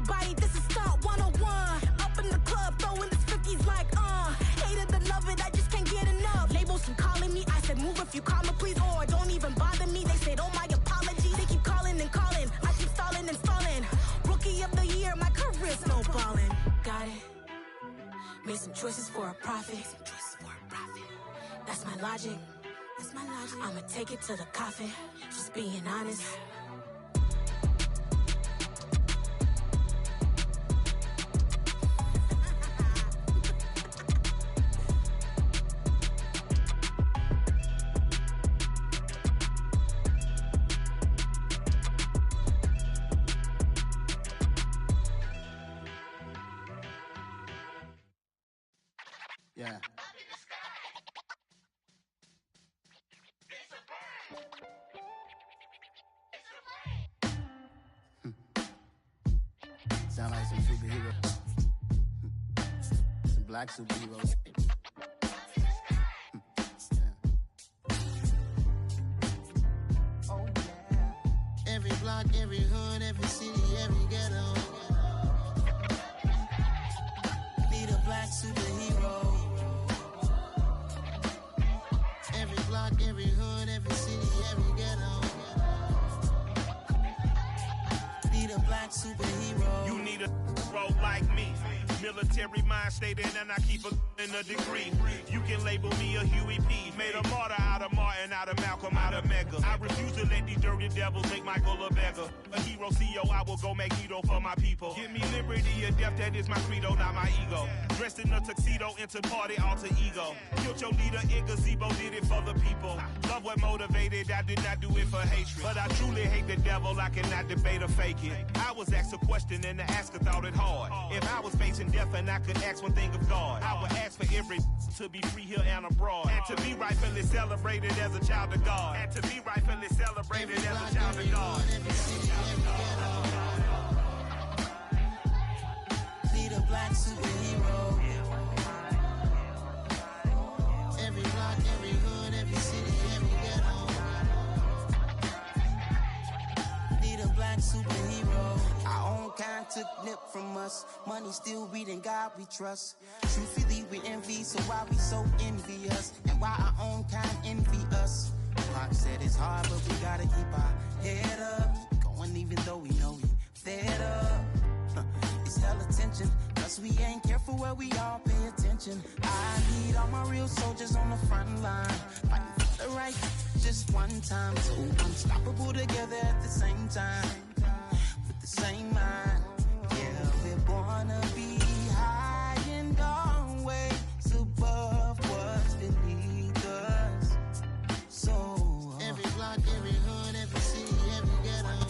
everybody, this is Stunt 101. Up in the club, throwing this 50s like, hate it, I love it, I just can't get enough. Labels keep calling me, I said move if you call me, please, or don't even bother me. They said, oh, my apology. They keep calling and calling, I keep stalling and stalling. Rookie of the year, my career's snowballing. Got it. Made some choices for a profit. That's my logic. I'ma take it to the coffin. Just being honest. Yeah. Sound like some superheroes. Some black superheroes. Oh, yeah. Every block, every hood, every city, every ghetto. Need a black superhero. Every block, every hood, every city, every ghetto. Need a black superhero. You need a role like me. Military mind stated, and I keep in a degree. You can label me a Huey P. Made a martyr out of Martin, out of Malcolm, out of Mega. I refuse to let these dirty devils make Michael a beggar. A hero CEO, I will go Magneto for my people. Give me liberty or death, that is my credo, not my ego. Dressed in a tuxedo, into party, alter ego. Killed your leader in gazebo, did it for the people. Love what motivated, I did not do it for hatred. But I truly hate the devil, I cannot debate or fake it. I was asked a question and the asker thought it hard. If I was facing death and I could ask one thing of God, I would ask for every to be free here and abroad, and to be rightfully celebrated as a child of God, and to be rightfully celebrated as a child of God. Need a black superhero. Every block, every hood, every city, every ghetto. Need a black superhero. Our own kind took nip from us. Money still reading God we trust. Truthfully we envy, so why we so envious? And why our own kind envy us? Pac said it's hard, but we gotta keep our head up. Going even though we know we fed up. It's hell attention, cause we ain't careful where we all pay attention. I need all my real soldiers on the front line, fighting for the right just one time. So unstoppable together at the same time, with the same mind. Yeah, we're born to be high and always above what's beneath us. So every block, every hood, every city, every ghetto.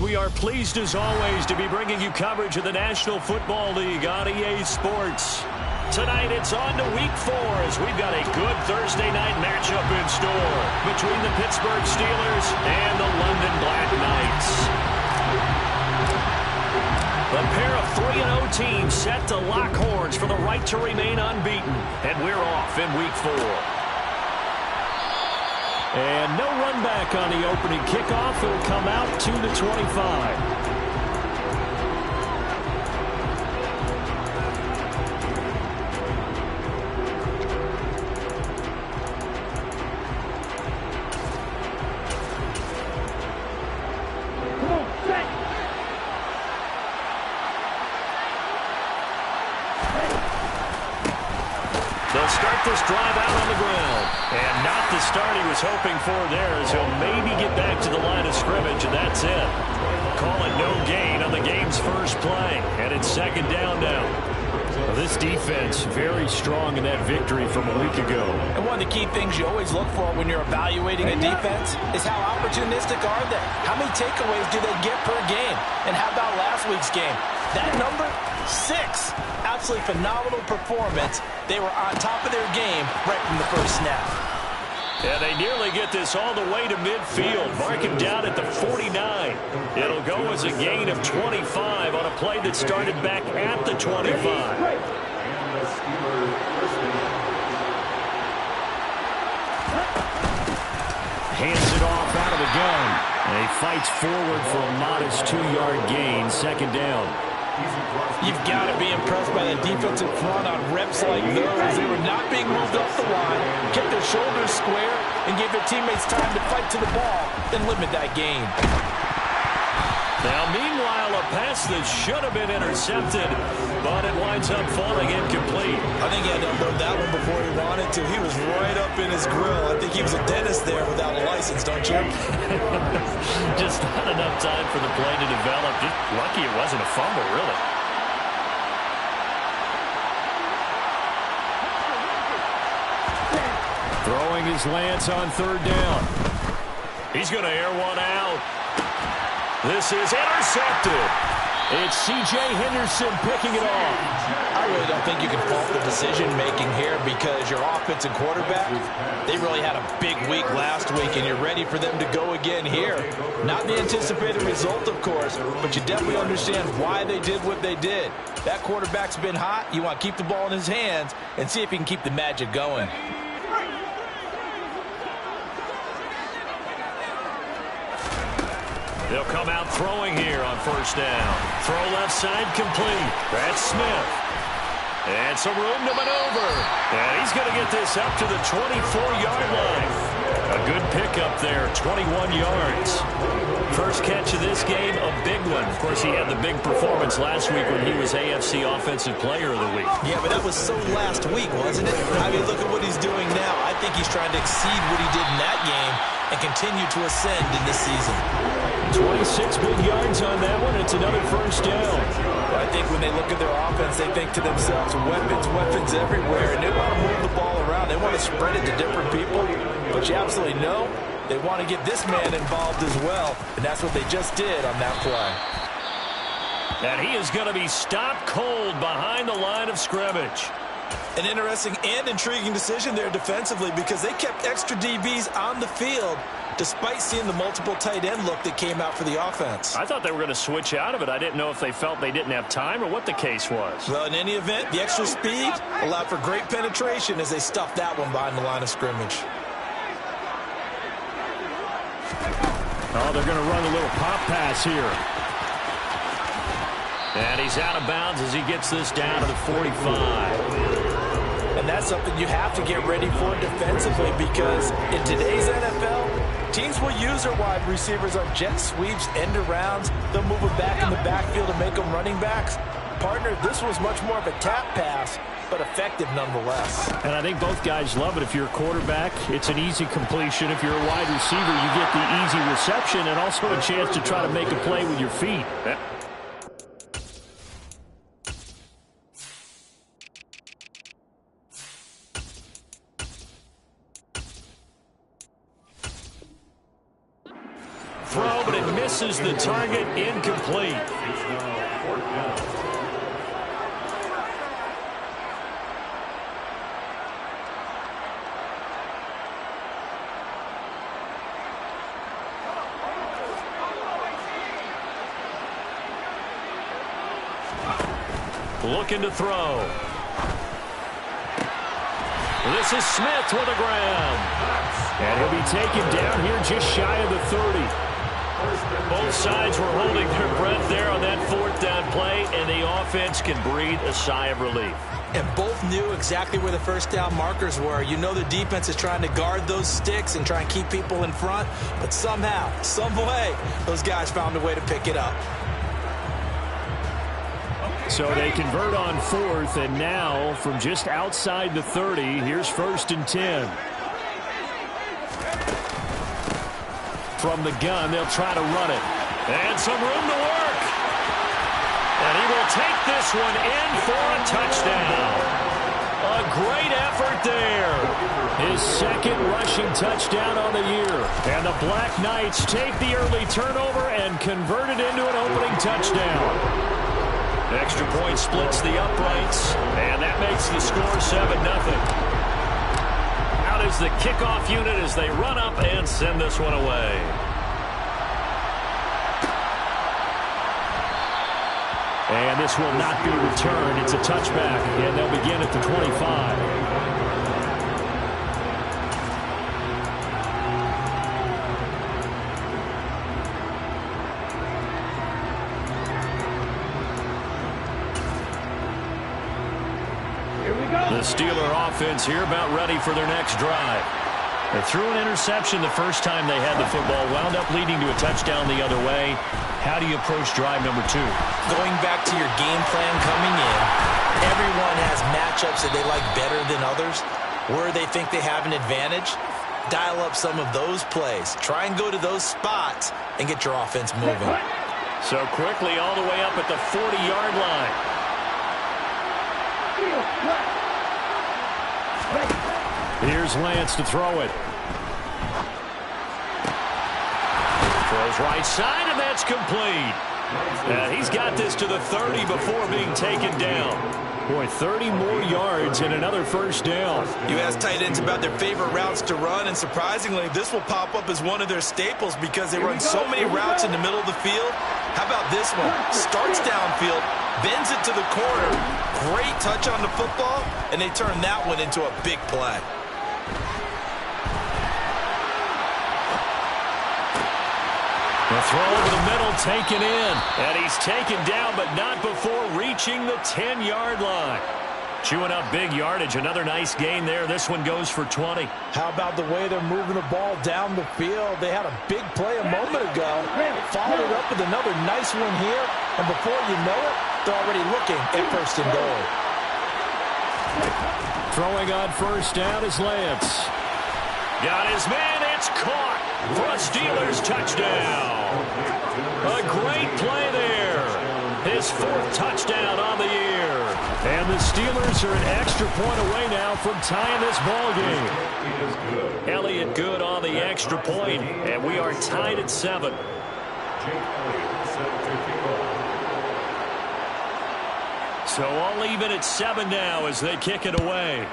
We are pleased as always to be bringing you coverage of the National Football League on EA Sports. Tonight it's on to Week 4 as we've got a good Thursday night matchup in store between the Pittsburgh Steelers and the London Black Knights. The pair of 3-0 teams set to lock horns for the right to remain unbeaten, and we're off in Week 4. And no run back on the opening kickoff. It'll come out 2-25. They'll start this drive out on the ground. And not the start he was hoping for there, as he'll maybe get back to the line of scrimmage, and that's it. Call it no gain on the game's first play. And it's second down now. Well, this defense very strong in that victory from a week ago. And one of the key things you always look for when you're evaluating a defense is how opportunistic are they? How many takeaways do they get per game? And how about last week's game? That number, 6. Absolutely phenomenal performance. They were on top of their game right from the first snap. And they nearly get this all the way to midfield. Mark him down at the 49. It'll go as a gain of 25 on a play that started back at the 25. Hands it off out of the gun. And he fights forward for a modest 2-yard gain, second down. You've got to be impressed by the defensive front on reps like those. They were not being moved off the line, kept their shoulders square, and gave their teammates time to fight to the ball and limit that gain. Now, meanwhile, a pass that should have been intercepted, but it winds up falling incomplete. I think he had to unload that one before he wanted to. He was right up in his grill. I think he was a dentist there without a license, don't you? Just not enough time for the play to develop. Just lucky it wasn't a fumble, really. Throwing his lance on third down. He's going to air one out. This is intercepted. It's C.J. Henderson picking it off. I really don't think you can fault the decision-making here because your offense and quarterback, they really had a big week last week, and you're ready for them to go again here. Not the anticipated result, of course, but you definitely understand why they did what they did. That quarterback's been hot. You want to keep the ball in his hands and see if he can keep the magic going. They'll come out throwing here on first down. Throw left side complete. That's Smith. And some room to maneuver. And he's going to get this up to the 24-yard line. A good pickup there, 21 yards. First catch of this game, a big one. Of course, he had the big performance last week when he was AFC Offensive Player of the Week. Yeah, but that was so last week, wasn't it? I mean, look at what he's doing now. I think he's trying to exceed what he did in that game and continue to ascend in this season. 26 big yards on that one. It's another first down. I think when they look at their offense, they think to themselves, weapons, weapons everywhere, and they want to move the ball around. They want to spread it to different people, but you absolutely know they want to get this man involved as well, and that's what they just did on that play. And he is going to be stopped cold behind the line of scrimmage. An interesting and intriguing decision there defensively because they kept extra DBs on the field despite seeing the multiple tight end look that came out for the offense. I thought they were going to switch out of it. I didn't know if they felt they didn't have time or what the case was. Well, in any event, the extra speed allowed for great penetration as they stuffed that one behind the line of scrimmage. Oh, they're going to run a little pop pass here. And he's out of bounds as he gets this down to the 45. And that's something you have to get ready for defensively because in today's NFL, teams will use their wide receivers on jet sweeps, end arounds. They'll move them back in the backfield to make them running backs. Partner, this was much more of a tap pass, but effective nonetheless. And I think both guys love it. If you're a quarterback, it's an easy completion. If you're a wide receiver, you get the easy reception and also a chance to try to make a play with your feet. Throw, but it misses the target, incomplete. Looking to throw. This is Smith with the ground. And he'll be taken down here just shy of the 30. Both sides were holding their breath there on that fourth down play, and the offense can breathe a sigh of relief. And both knew exactly where the first down markers were. You know the defense is trying to guard those sticks and try and keep people in front, but somehow, some way, those guys found a way to pick it up. So they convert on fourth, and now from just outside the 30, here's 1st and 10. From the gun, they'll try to run it. And some room to work. And he will take this one in for a touchdown. A great effort there. His second rushing touchdown on the year. And the Black Knights take the early turnover and convert it into an opening touchdown. Extra point splits the uprights, and that makes the score 7-0. Out is the kickoff unit as they run up and send this one away. And this will not be returned. It's a touchback, and they'll begin at the 25. The Steeler offense here about ready for their next drive. They threw an interception the first time they had the football, wound up leading to a touchdown the other way. How do you approach drive number 2? Going back to your game plan coming in, everyone has matchups that they like better than others. Where they think they have an advantage, dial up some of those plays. Try and go to those spots and get your offense moving. So quickly all the way up at the 40-yard line. Here's Lance to throw it. Throws right side, and that's complete. He's got this to the 30 before being taken down. Boy, 30 more yards and another first down. You ask tight ends about their favorite routes to run, and surprisingly, this will pop up as one of their staples because they run so many routes in the middle of the field. How about this one? Starts downfield, bends it to the corner. Great touch on the football, and they turn that one into a big play. The throw over the middle, taken in. And he's taken down, but not before reaching the 10-yard line. Chewing up big yardage. Another nice gain there. This one goes for 20. How about the way they're moving the ball down the field? They had a big play a moment ago. Followed it up with another nice one here. And before you know it, they're already looking at first and goal. Throwing on first down is Lance. Got his man. It's caught for a Steelers touchdown. A great play there. His 4th touchdown on the year. And the Steelers are an extra point away now from tying this ball game. Elliott good on the extra point, and we are tied at 7. So all even at 7 now as they kick it away.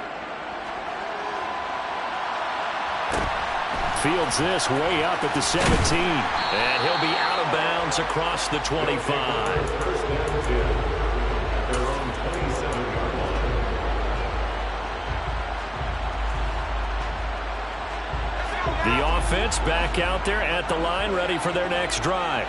Fields this way up at the 17. And he'll be out of bounds across the 25. The offense back out there at the line, ready for their next drive.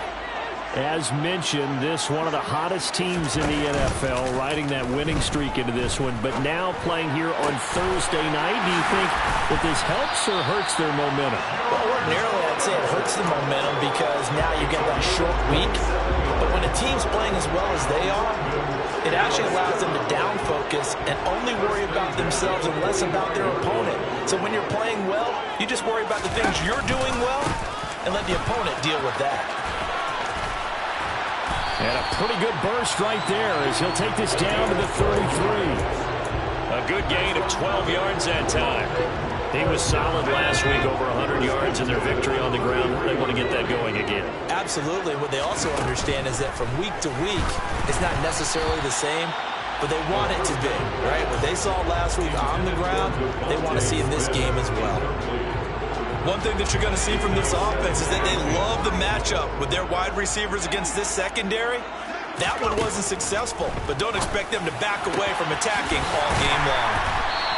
As mentioned, this one of the hottest teams in the NFL, riding that winning streak into this one, but now playing here on Thursday night. Do you think that this helps or hurts their momentum? Well, ordinarily, I'd say it hurts the momentum because now you get that short week. But when a team's playing as well as they are, it actually allows them to down focus and only worry about themselves and less about their opponent. So when you're playing well, you just worry about the things you're doing well and let the opponent deal with that. And a pretty good burst right there as he'll take this down to the 33. A good gain of 12 yards that time. He was solid last week, over 100 yards in their victory on the ground. They want to get that going again. Absolutely. What they also understand is that from week to week, it's not necessarily the same, but they want it to be, right? What they saw last week on the ground, they want to see in this game as well. One thing that you're going to see from this offense is that they love the matchup with their wide receivers against this secondary. That one wasn't successful, but don't expect them to back away from attacking all game long.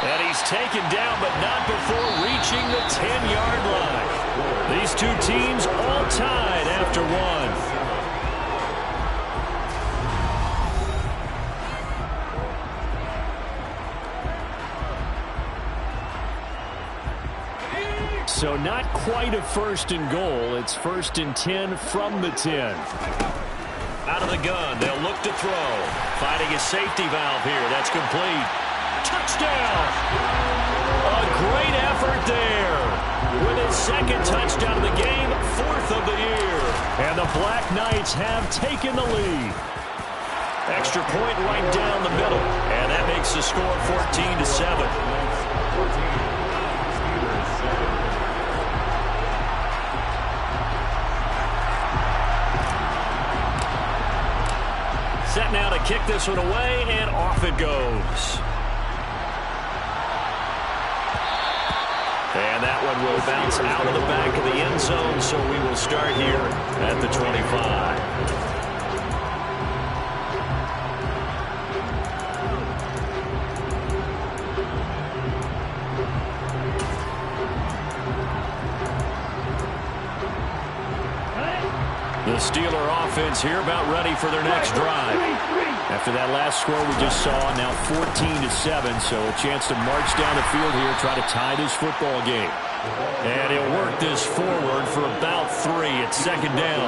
And he's taken down, but not before reaching the 10-yard line. These two teams all tied after one. So not quite a first and goal. It's 1st and 10 from the 10. Out of the gun, they'll look to throw. Finding a safety valve here. That's complete. Touchdown! A great effort there. With his 2nd touchdown of the game, 4th of the year. And the Black Knights have taken the lead. Extra point right down the middle. And that makes the score 14-7. Set now to kick this one away, and off it goes. And that one will bounce out of the back of the end zone, so we will start here at the 25. The Steeler offense here about ready for their next drive. And After that last score we just saw, now 14-7, so a chance to march down the field here, try to tie this football game. And he'll work this forward for about 3. It's second down.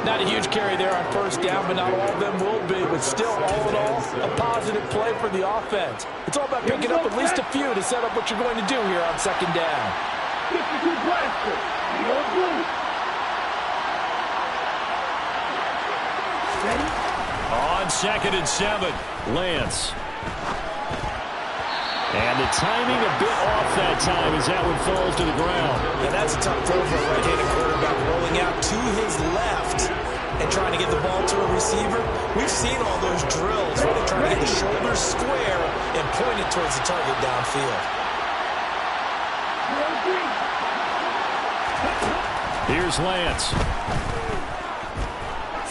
Not a huge carry there on first down, but not all of them will be. But still, all in all, a positive play for the offense. It's all about picking up at least a few to set up what you're going to do here on second down. On 2nd and 7, Lance. And the timing a bit off that time as that one falls to the ground. And that's a tough throw for a right-handed quarterback, rolling out to his left and trying to get the ball to a receiver. We've seen all those drills where they're trying to get the shoulders square and point it towards the target downfield. Here's Lance.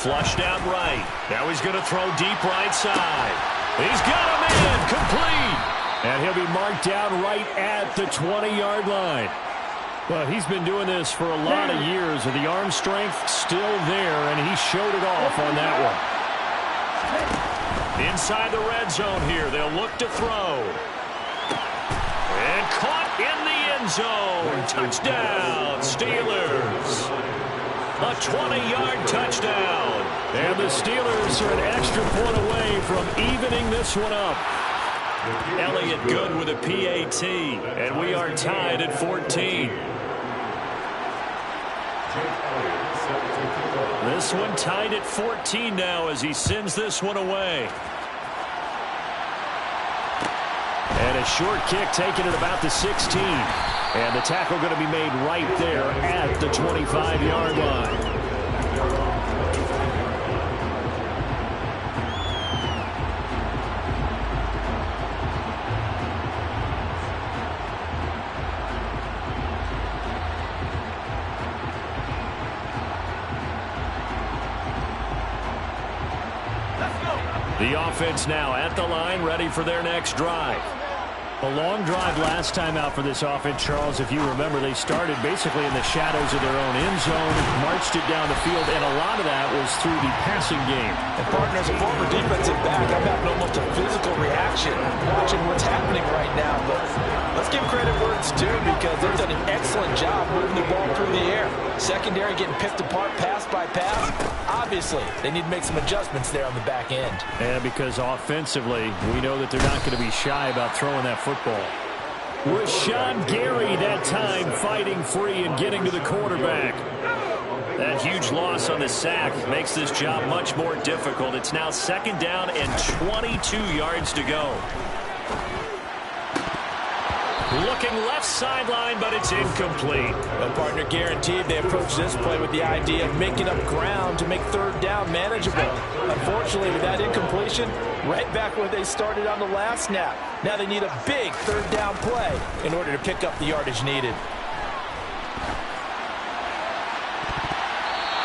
Flushed out right. Now he's going to throw deep right side. He's got him in. Complete. And he'll be marked down right at the 20-yard line. Well, he's been doing this for a lot of years, and the arm strength still there, and he showed it off on that one. Inside the red zone here, they'll look to throw. And caught in the end zone. Touchdown, Steelers. A 20-yard touchdown. And the Steelers are an extra point away from evening this one up. Elliott good with a PAT, and we are tied at 14. This one tied at 14 now as he sends this one away. And a short kick taken at about the 16. And the tackle going to be made right there at the 25-yard line. The offense now at the line, ready for their next drive. A long drive last time out for this offense, Charles. If you remember, they started basically in the shadows of their own end zone, marched it down the field, and a lot of that was through the passing game. And partner, as a former defensive back, I'm having almost a physical reaction watching what's happening right now. But let's give credit where it's due because they've done an excellent job moving the ball through the air. Secondary getting picked apart pass by pass. Obviously, they need to make some adjustments there on the back end. And because offensively, we know that they're not going to be shy about throwing that football. Rashawn Gary that time fighting free and getting to the quarterback. That huge loss on the sack makes this job much more difficult. It's now second down and 22 yards to go. Looking left sideline, but it's incomplete. Well, partner, guaranteed they approach this play with the idea of making up ground to make third down manageable. Unfortunately, with that incompletion, right back where they started on the last snap. Now they need a big third down play in order to pick up the yardage needed.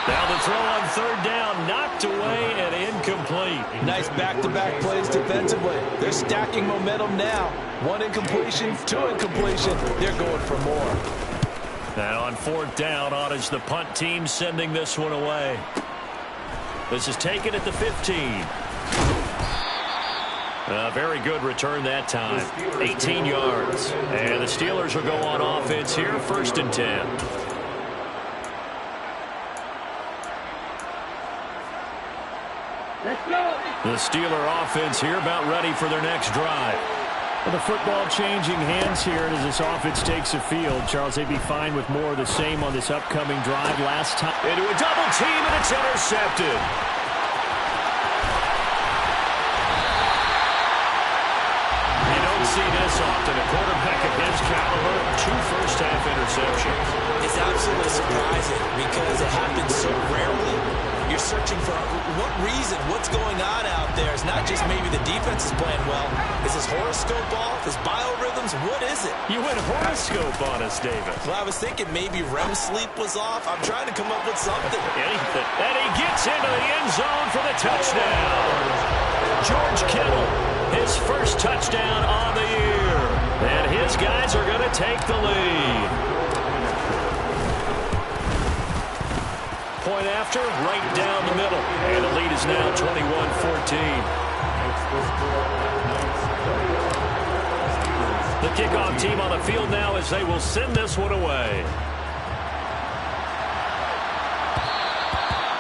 Now the throw on third down, knocked away and incomplete. Nice back-to-back plays defensively. They're stacking momentum now. One incompletion, two incompletion. They're going for more. Now on fourth down, on is the punt team sending this one away. This is taken at the 15. A very good return that time. 18 yards. And the Steelers will go on offense here, first and 10. The Steeler offense here about ready for their next drive. Well, the football changing hands here as this offense takes the field. Charles, they'd be fine with more of the same on this upcoming drive. Last time into a double team, and it's intercepted. You don't see this often. A quarterback of his caliber, 2 first-half interceptions. It's absolutely surprising because it happens so rarely. You're searching for what reason, what's going on out there. It's not just maybe the defense is playing well. Is his horoscope off? His biorhythms? What is it? You went horoscope on us, David. Well, I was thinking maybe REM sleep was off. I'm trying to come up with something. And he gets into the end zone for the touchdown. George Kittle, his first touchdown on the year. And his guys are going to take the lead. going after? Right down the middle. And the lead is now 21-14. The kickoff team on the field now as they will send this one away.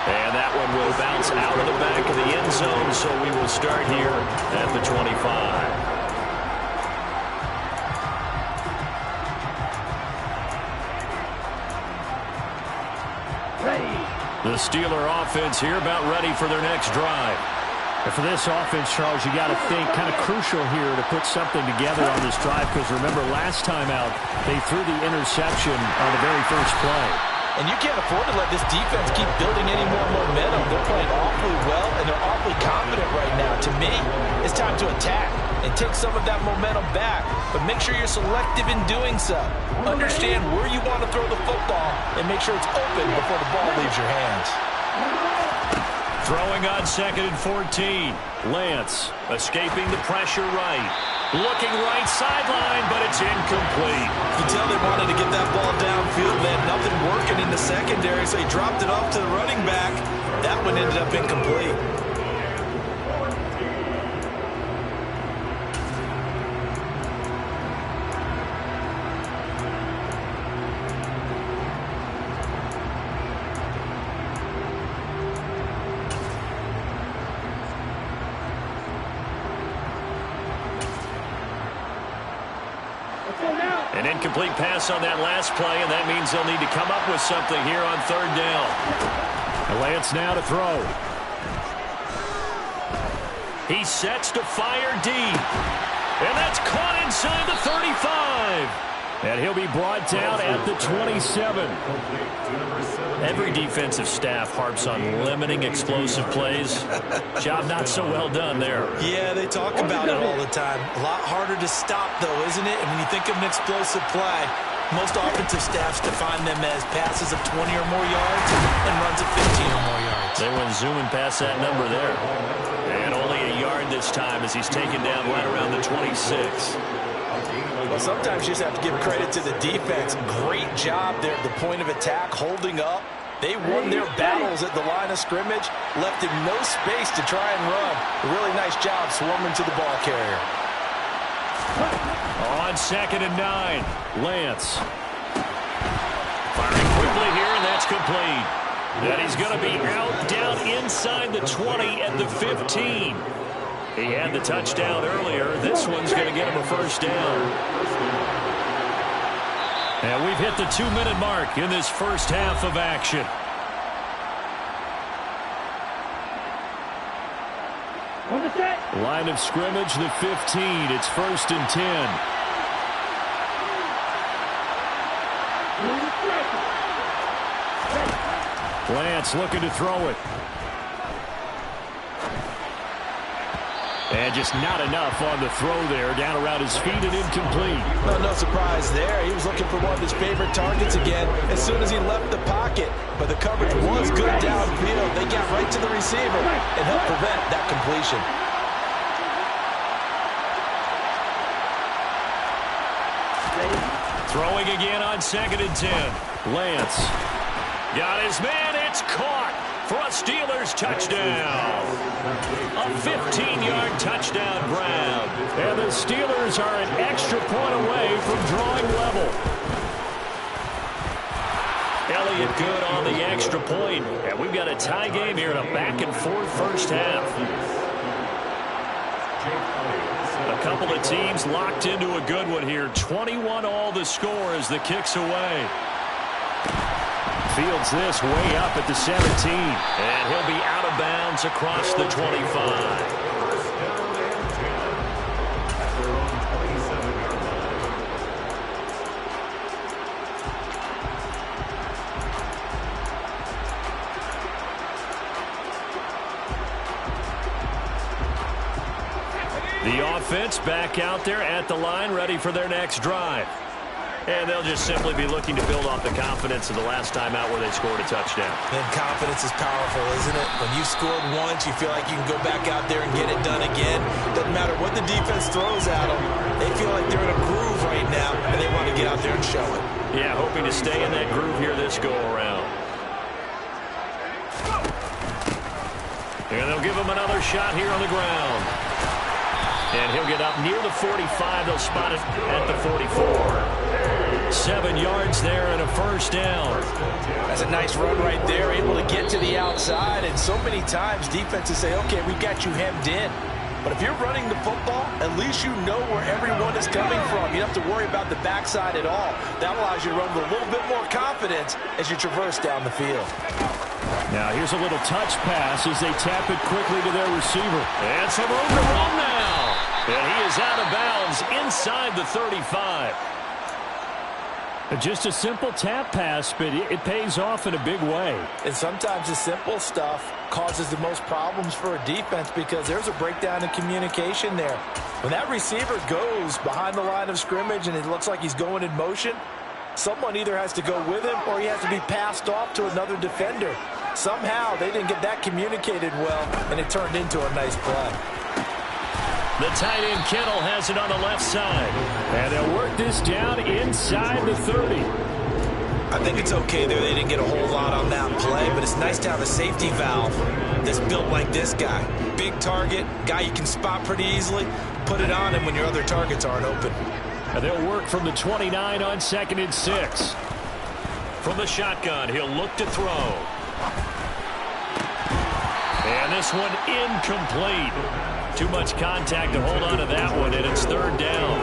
And that one will bounce out of the back of the end zone, so we will start here at the 25. The Steeler offense here about ready for their next drive. And for this offense, Charles, you got to think kind of crucial here to put something together on this drive, because remember last time out they threw the interception on the very first play. And you can't afford to let this defense keep building any more momentum. They're playing awfully well, and they're awfully confident right now. To me, it's time to attack and take some of that momentum back. But make sure you're selective in doing so. Understand where you want to throw the football and make sure it's open before the ball leaves your hands. Throwing on 2nd and 14. Lance escaping the pressure right. Looking right sideline, but it's incomplete. You can tell they wanted to get that ball downfield. They had nothing working in the secondary, so he dropped it off to the running back. That one ended up incomplete. An incomplete pass on that last play, and that means they'll need to come up with something here on 3rd down. Lance now to throw. He sets to fire deep. And that's caught inside the 35. And he'll be brought down at the 27. Every defensive staff harps on limiting explosive plays. Job not so well done there. Yeah, they talk about it all the time. A lot harder to stop, though, isn't it? And when you think of an explosive play, most offensive staffs define them as passes of 20 or more yards and runs of 15 or more yards. They went zooming past that number there. And only a yard this time as he's taken down right around the 26. Well, sometimes you just have to give credit to the defense. Great job there at the point of attack, holding up. They won their battles at the line of scrimmage, left him no space to try and run. A really nice job swarming to the ball carrier. On 2nd and 9, Lance. Firing quickly here, and that's complete. And he's going to be out down inside the 20 at the 15. He had the touchdown earlier. This one's going to get him a first down. And we've hit the 2-minute mark in this first half of action. Line of scrimmage, the 15. It's 1st and 10. Lance looking to throw it. And just not enough on the throw there. Down around his feet and incomplete. Well, no surprise there. He was looking for one of his favorite targets again as soon as he left the pocket. But the coverage was good downfield. They got right to the receiver and helped prevent that completion. Throwing again on 2nd and 10. Lance got his man. It's caught for a Steelers touchdown. A 15-yard touchdown, Brown. And the Steelers are an extra point away from drawing level. Elliott good on the extra point. And we've got a tie game here in a back-and-forth first half. A couple of teams locked into a good one here. 21-all the score as the kick's away. Fields this way up at the 17. And he'll be out of bounds across the 25. The offense back out there at the line, ready for their next drive. And they'll just simply be looking to build off the confidence of the last time out where they scored a touchdown. And confidence is powerful, isn't it? When you scored once, you feel like you can go back out there and get it done again. Doesn't matter what the defense throws at them. They feel like they're in a groove right now, and they want to get out there and show it. Yeah, hoping to stay in that groove here this go-around. And they'll give him another shot here on the ground. And he'll get up near the 45. They'll spot it at the 44. 7 yards there and a first down. That's a nice run right there, able to get to the outside. And so many times defenses say, okay, we got you hemmed in. But if you're running the football, at least you know where everyone is coming from. You don't have to worry about the backside at all. That allows you to run with a little bit more confidence as you traverse down the field. Now here's a little touch pass as they tap it quickly to their receiver. And some room to run now. And he is out of bounds inside the 35. Just a simple tap pass, but it pays off in a big way. And sometimes the simple stuff causes the most problems for a defense because there's a breakdown in communication there. When that receiver goes behind the line of scrimmage and it looks like he's going in motion, someone either has to go with him or he has to be passed off to another defender. Somehow they didn't get that communicated well, and it turned into a nice play. The tight end Kittle has it on the left side. And they'll work this down inside the 30. I think it's okay there. They didn't get a whole lot on that play, but it's nice to have a safety valve that's built like this guy. Big target, guy you can spot pretty easily. Put it on him when your other targets aren't open. And they'll work from the 29 on 2nd and 6. From the shotgun, he'll look to throw. And this one incomplete. Too much contact to hold on to that one, and it's 3rd down.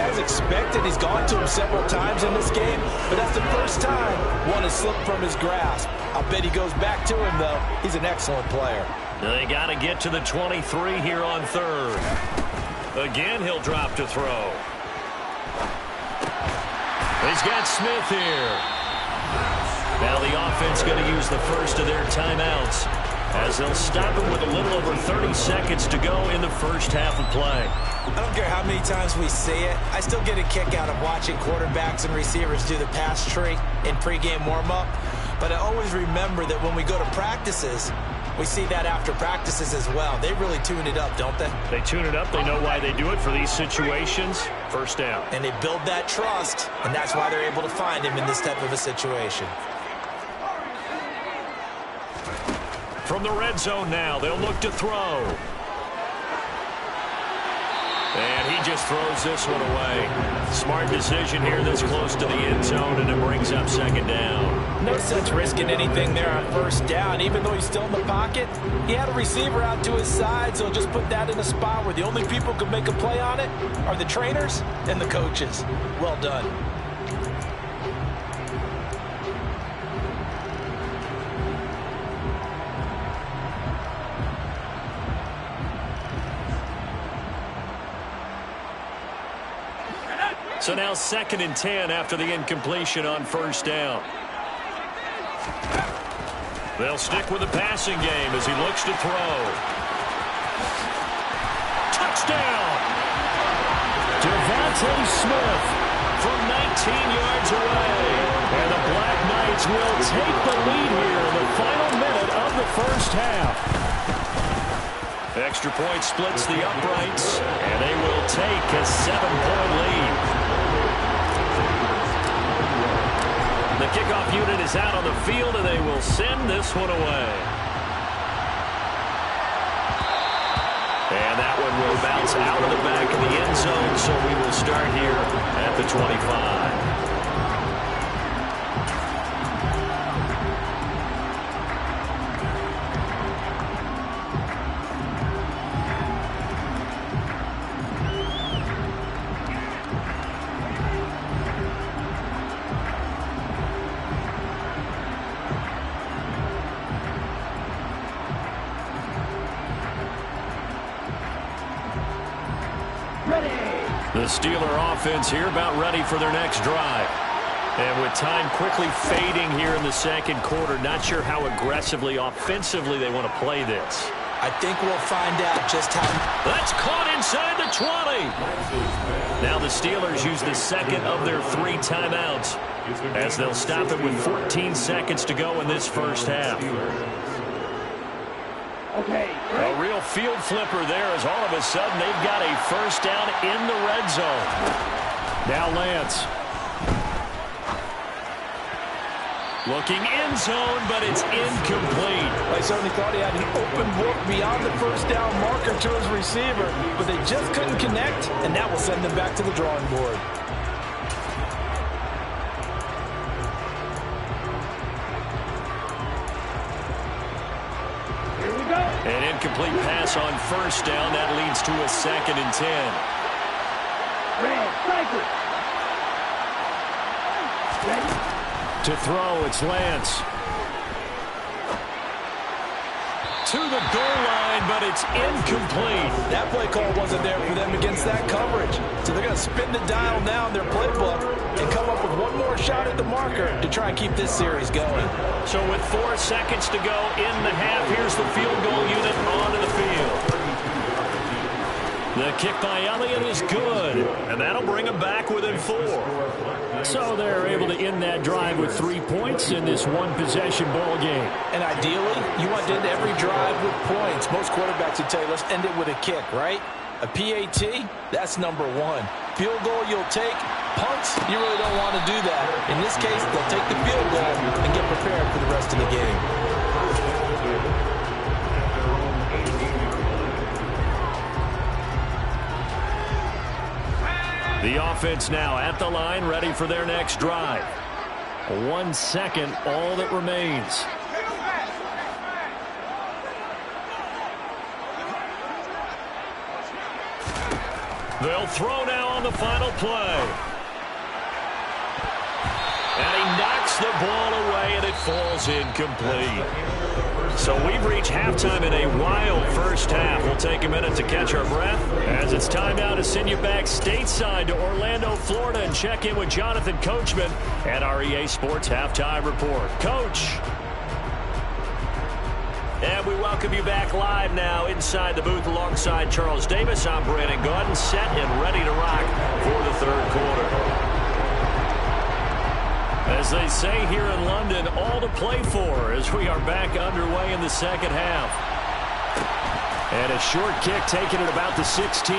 As expected, he's gone to him several times in this game, but that's the first time one has slipped from his grasp. I'll bet he goes back to him, though. He's an excellent player. They got to get to the 23 here on 3rd. Again, he'll drop to throw. He's got Smith here. Now the offense going to use the first of their timeouts, as they'll stop him with a little over 30 seconds to go in the first half of play. I don't care how many times we see it. I still get a kick out of watching quarterbacks and receivers do the pass tree in pregame warm-up. But I always remember that when we go to practices, we see that after practices as well. They really tune it up, don't they? They tune it up. They know why they do it for these situations. First down. And they build that trust, and that's why they're able to find him in this type of a situation. From the red zone now, they'll look to throw. And he just throws this one away. Smart decision here this close to the end zone, and it brings up 2nd down. No sense risking anything there on 1st down. Even though he's still in the pocket, he had a receiver out to his side, so just put that in a spot where the only people who can make a play on it are the trainers and the coaches. Well done. So now 2nd and 10 after the incompletion on 1st down. They'll stick with the passing game as he looks to throw. Touchdown! Devontae Smith from 19 yards away. And the Black Knights will take the lead here in the final minute of the first half. Extra point splits the uprights, and they will take a 7-point lead. The kickoff unit is out on the field, and they will send this one away. And that one will bounce out of the back of the end zone, so we will start here at the 25. The Steeler offense here about ready for their next drive. And with time quickly fading here in the 2nd quarter, not sure how aggressively, offensively they want to play this. I think we'll find out just how. That's caught inside the 20. Now the Steelers use the 2nd of their 3 timeouts as they'll stop it with 14 seconds to go in this first half. A real field flipper there as all of a sudden they've got a first down in the red zone. Now Lance. Looking end zone, but it's incomplete. I certainly thought he had an open look beyond the first down marker to his receiver, but they just couldn't connect, and that will send them back to the drawing board. An incomplete pass on first down. That leads to a 2nd and 10. To throw, it's Lance. To the goal line, but it's incomplete. That play call wasn't there for them against that coverage. So they're going to spin the dial now in their playbook and come up with one more shot at the marker to try and keep this series going. So with 4 seconds to go in the half, here's the field goal unit onto the field. The kick by Elliott is good, and that'll bring them back within 4. So they're able to end that drive with 3 points in this one-possession ball game. And ideally, you want to end every drive with points. Most quarterbacks would tell you, let's end it with a kick, right? A PAT, that's number 1. Field goal you'll take. Punts, you really don't want to do that. In this case, they'll take the field goal and get prepared for the rest of the game. The offense now at the line, ready for their next drive. 1 second, all that remains. They'll throw now on the final play. And he knocks the ball away, and it falls incomplete. So we've reached halftime in a wild first half. We'll take a minute to catch our breath as it's time now to send you back stateside to Orlando, Florida, and check in with Jonathan Coachman at our EA Sports Halftime Report. Coach. And we welcome you back live now inside the booth alongside Charles Davis. I'm Brandon Gaudin, set and ready to rock for the third quarter. As they say here in London, all to play for as we are back underway in the second half. And a short kick taken at about the 16.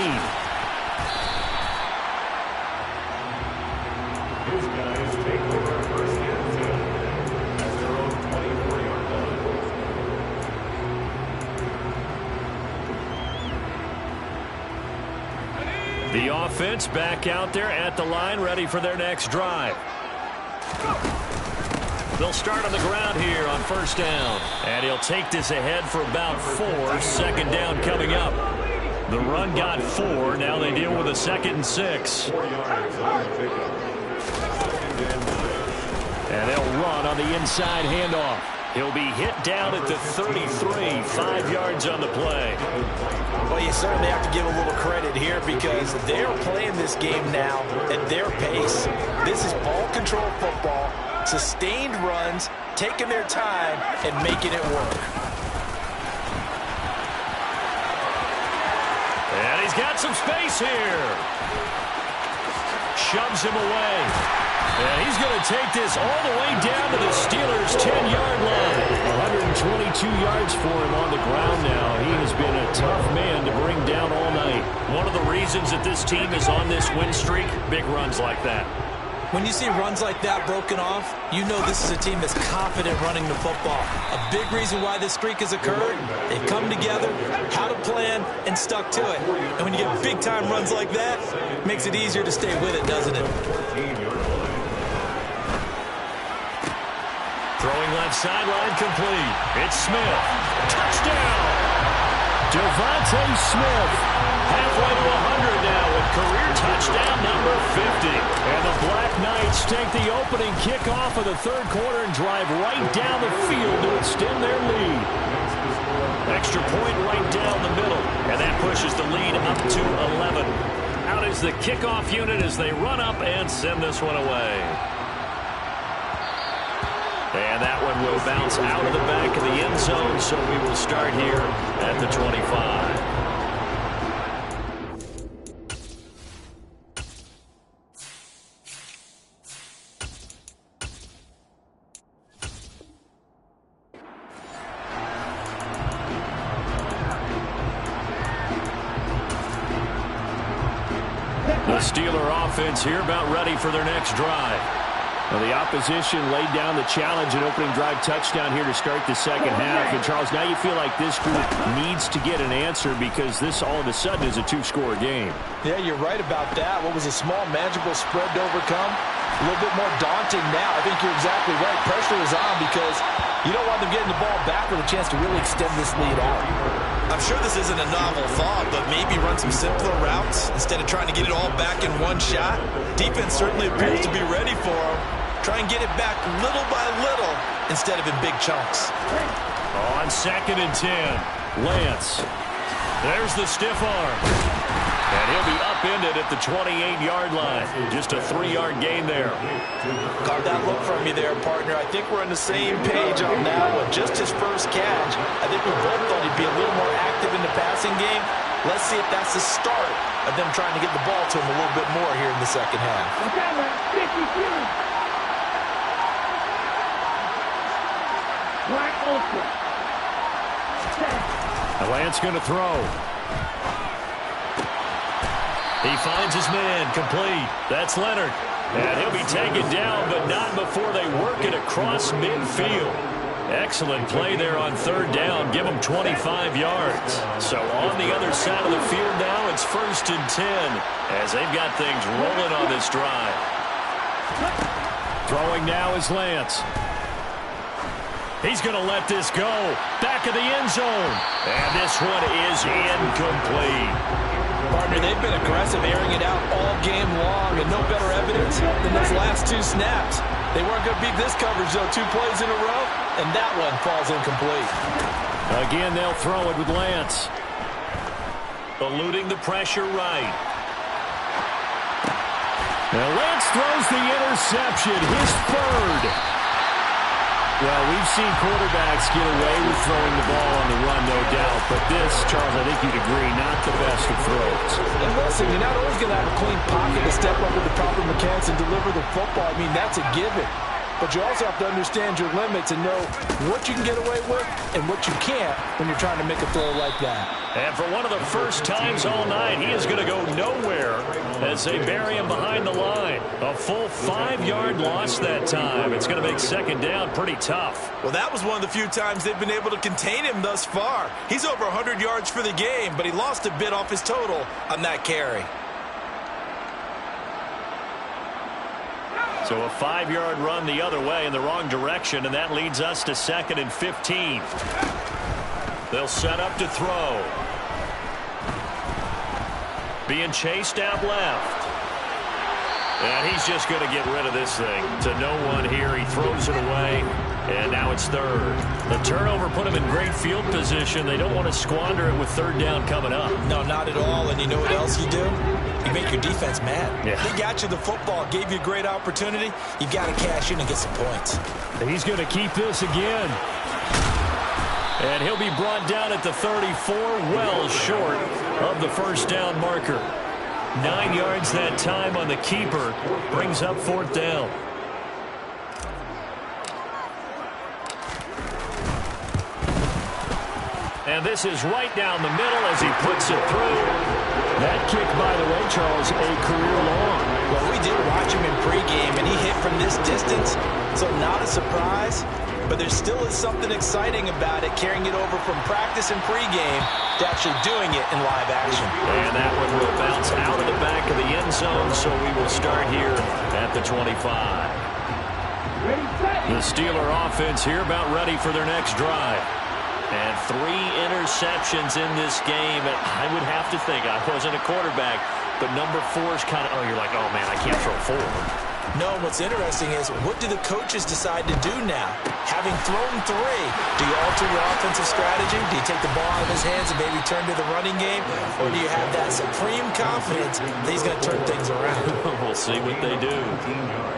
The offense back out there at the line, ready for their next drive. They'll start on the ground here on first down. And he'll take this ahead for about 4. 2nd down coming up. The run got 4. Now they deal with a 2nd and 6. And they'll run on the inside handoff. He'll be hit down at the 33, 5 yards on the play. Well, you certainly have to give a little credit here because they're playing this game now at their pace. This is ball control football, sustained runs, taking their time, and making it work. And he's got some space here. Shoves him away. And he's going to take this all the way down to the Steelers' 10-yard line. 122 yards for him on the ground now. He has been a tough man to bring down all night. One of the reasons that this team is on this win streak, big runs like that. When you see runs like that broken off, you know this is a team that's confident running the football. A big reason why this streak has occurred, they've come together, had a plan, and stuck to it. And when you get big-time runs like that, it makes it easier to stay with it, doesn't it? Throwing left sideline complete. It's Smith. Touchdown! Devontae Smith. Halfway to 100 now with career touchdown number 50. And the Black Knights take the opening kickoff of the third quarter and drive right down the field to extend their lead. Extra point right down the middle. And that pushes the lead up to 11. Out is the kickoff unit as they run up and send this one away. And that one will bounce out of the back of the end zone, so we will start here at the 25. The Steeler offense here about ready for their next drive. Well, the opposition laid down the challenge, an opening drive touchdown here to start the second half. And, Charles, now you feel like this group needs to get an answer because this all of a sudden is a two-score game. Yeah, you're right about that. What was a small, manageable spread to overcome? A little bit more daunting now. I think you're exactly right. Pressure is on because you don't want them getting the ball back with a chance to really extend this lead out. I'm sure this isn't a novel thought, but maybe run some simpler routes instead of trying to get it all back in one shot. Defense certainly appears to be ready for them. Try and get it back little by little instead of in big chunks. On 2nd and 10, Lance. There's the stiff arm. And he'll be upended at the 28-yard line. Just a 3-yard gain there. Caught that look from you there, partner. I think we're on the same page on that one. Just his first catch. I think we both thought he'd be a little more active in the passing game. Let's see if that's the start of them trying to get the ball to him a little bit more here in the second half. Lance going to throw. He finds his man, complete. That's Leonard. And he'll be taken down, but not before they work it across midfield. Excellent play there on 3rd down. Give them 25 yards. So on the other side of the field now, it's 1st and 10 as they've got things rolling on this drive. Throwing now is Lance. He's going to let this go. Back of the end zone. And this one is incomplete. Partner, they've been aggressive, airing it out all game long, and no better evidence than those last 2 snaps. They weren't going to beat this coverage, though. 2 plays in a row, and that one falls incomplete. Again, they'll throw it with Lance. Eluding the pressure right. Now Lance throws the interception, his 3rd. Well, we've seen quarterbacks get away with throwing the ball on the run, no doubt. But this, Charles, I think you'd agree, not the best of throws. And listen, you're not always going to have a clean pocket to step up with the proper mechanics and deliver the football. I mean, that's a given. But you also have to understand your limits and know what you can get away with and what you can't when you're trying to make a throw like that. And for one of the first times all night, he is going to go nowhere as they bury him behind the line. A full 5-yard loss that time. It's going to make 2nd down pretty tough. Well, that was one of the few times they've been able to contain him thus far. He's over 100 yards for the game, but he lost a bit off his total on that carry. So a 5-yard run the other way in the wrong direction, and that leads us to 2nd and 15. They'll set up to throw. Being chased out left. And he's just going to get rid of this thing to no one here. He throws it away, and now it's 3rd. The turnover put him in great field position. They don't want to squander it with 3rd down coming up. No, not at all. And you know what else you do? You make your defense mad. Yeah. They got you the football, gave you a great opportunity. You've got to cash in and get some points. He's going to keep this again. And he'll be brought down at the 34, well short of the 1st down marker. 9 yards that time on the keeper. Brings up 4th down. And this is right down the middle as he puts it through. That kick, by the way, Charles, a career long. Well, we did watch him in pregame, and he hit from this distance, so not a surprise. But there still is something exciting about it, carrying it over from practice and pregame to actually doing it in live action. And that one will bounce out of the back of the end zone, so we will start here at the 25. The Steeler offense here about ready for their next drive. And 3 interceptions in this game. I would have to think, I wasn't a quarterback, but number 4 is kind of, you're like, oh, man, I can't throw 4. No, what's interesting is, what do the coaches decide to do now? Having thrown 3, do you alter your offensive strategy? Do you take the ball out of his hands and maybe turn to the running game? Or do you have that supreme confidence that he's going to turn things around? We'll see what they do.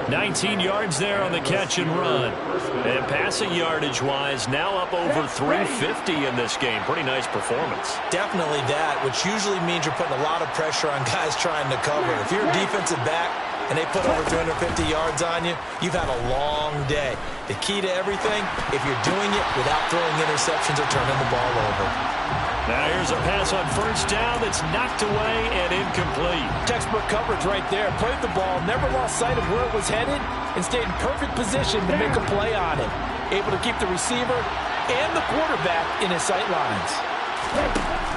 19 yards there on the catch and run. And passing yardage-wise, now up over 350 in this game. Pretty nice performance. Definitely that, which usually means you're putting a lot of pressure on guys trying to cover. If you're a defensive back, and they put over 350 yards on you, you've had a long day. The key to everything, if you're doing it without throwing interceptions or turning the ball over. Now here's a pass on first down that's knocked away and incomplete. Textbook coverage right there. Played the ball, never lost sight of where it was headed, and stayed in perfect position to make a play on it. Able to keep the receiver and the quarterback in his sight lines.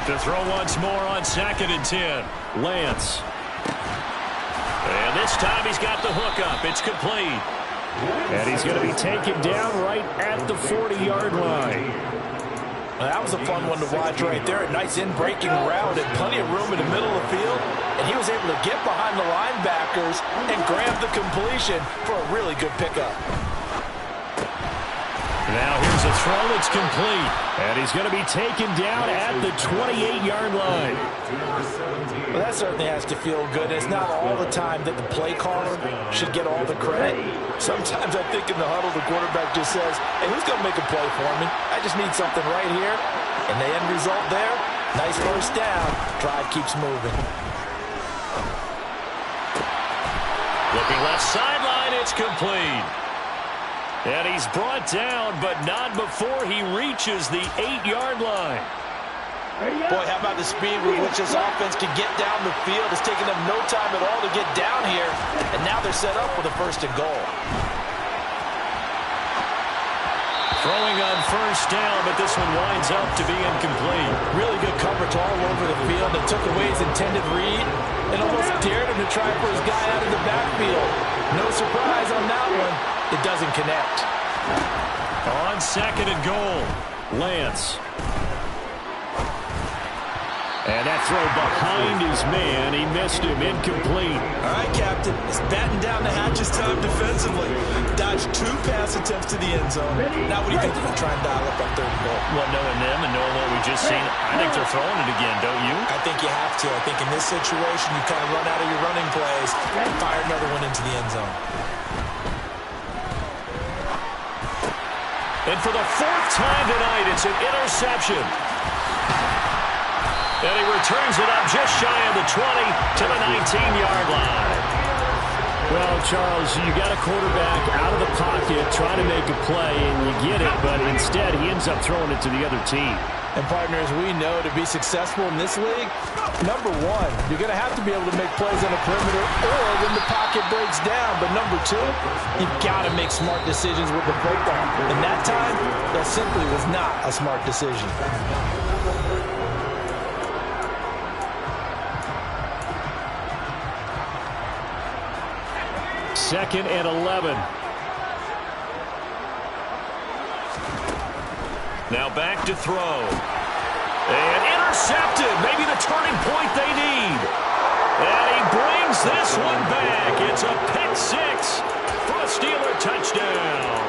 To throw once more on 2nd and 10. Lance. And this time he's got the hook up. It's complete. And he's going to be taken down right at the 40-yard line. Well, that was a fun one to watch right there. A nice in-breaking route and plenty of room in the middle of the field. And he was able to get behind the linebackers and grab the completion for a really good pickup. Now here's a throw that's complete. And he's going to be taken down at the 28-yard line. Well, that certainly has to feel good. It's not all the time that the play caller should get all the credit. Sometimes I think in the huddle, the quarterback just says, hey, who's going to make a play for me? I just need something right here. And the end result there, nice first down. Drive keeps moving. Looking left sideline, it's complete. And he's brought down, but not before he reaches the 8-yard line. Boy, how about the speed with which this offense can get down the field? It's taken them no time at all to get down here, and now they're set up with a 1st and goal. Throwing on first down, but this one winds up to be incomplete. Really good coverage all over the field. It took away his intended read and almost dared him to try for his guy out of the backfield. No surprise on that one. It doesn't connect. On 2nd and goal, Lance. And that throw behind his man. He missed him. Incomplete. All right, Captain. It's batting down the hatches time defensively. Dodged 2 pass attempts to the end zone. Now what do you think they're going to try and dial up on 3rd and goal? Well, knowing them and knowing what we just seen, I think they're throwing it again, don't you? I think you have to. I think in this situation, you kind of run out of your running plays and fire another one into the end zone. And for the 4th time tonight, it's an interception. And he returns it up just shy of the 20 to the 19-yard line. Well, Charles, you got a quarterback out of the pocket trying to make a play, and you get it, but instead he ends up throwing it to the other team. And, partners, we know to be successful in this league, number 1, you're going to have to be able to make plays on the perimeter or when the pocket breaks down. But number 2, you've got to make smart decisions with the football. And that time, that simply was not a smart decision. 2nd and 11. Now back to throw. And intercepted. Maybe the turning point they need. And he brings this one back. It's a pick 6 for a Steeler touchdown.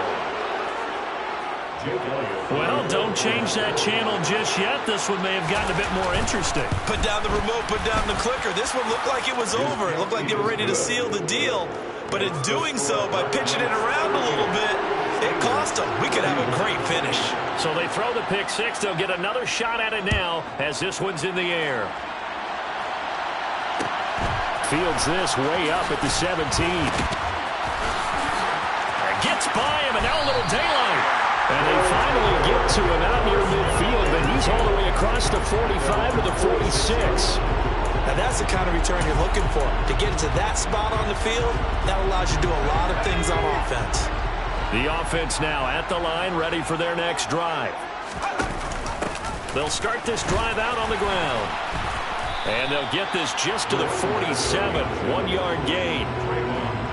Well, don't change that channel just yet. This one may have gotten a bit more interesting. Put down the remote, put down the clicker. This one looked like it was over. It looked like they were ready to seal the deal. But in doing so, by pitching it around a little bit, it cost them. We could have a great finish. So they throw the pick 6. They'll get another shot at it now as this one's in the air. Fields this way up at the 17. Gets by him, and now a little daylight. And they finally get to him out near midfield, but he's all the way across the 45 to the 46. Now that's the kind of return you're looking for. To get to that spot on the field, that allows you to do a lot of things on offense. The offense now at the line, ready for their next drive. They'll start this drive out on the ground. And they'll get this just to the 47, 1-yard gain.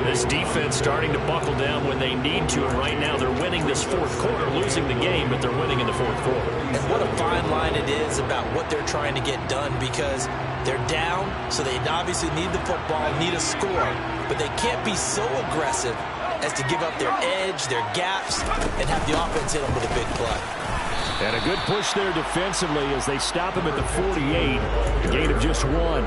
This defense starting to buckle down when they need to, and right now they're winning this 4th quarter, losing the game, but they're winning in the 4th quarter. And what a fine line it is about what they're trying to get done, because they're down, so they obviously need the football, need a score, but they can't be so aggressive as to give up their edge, their gaps, and have the offense hit them with a big play. And a good push there defensively as they stop him at the 48, a gain of just 1.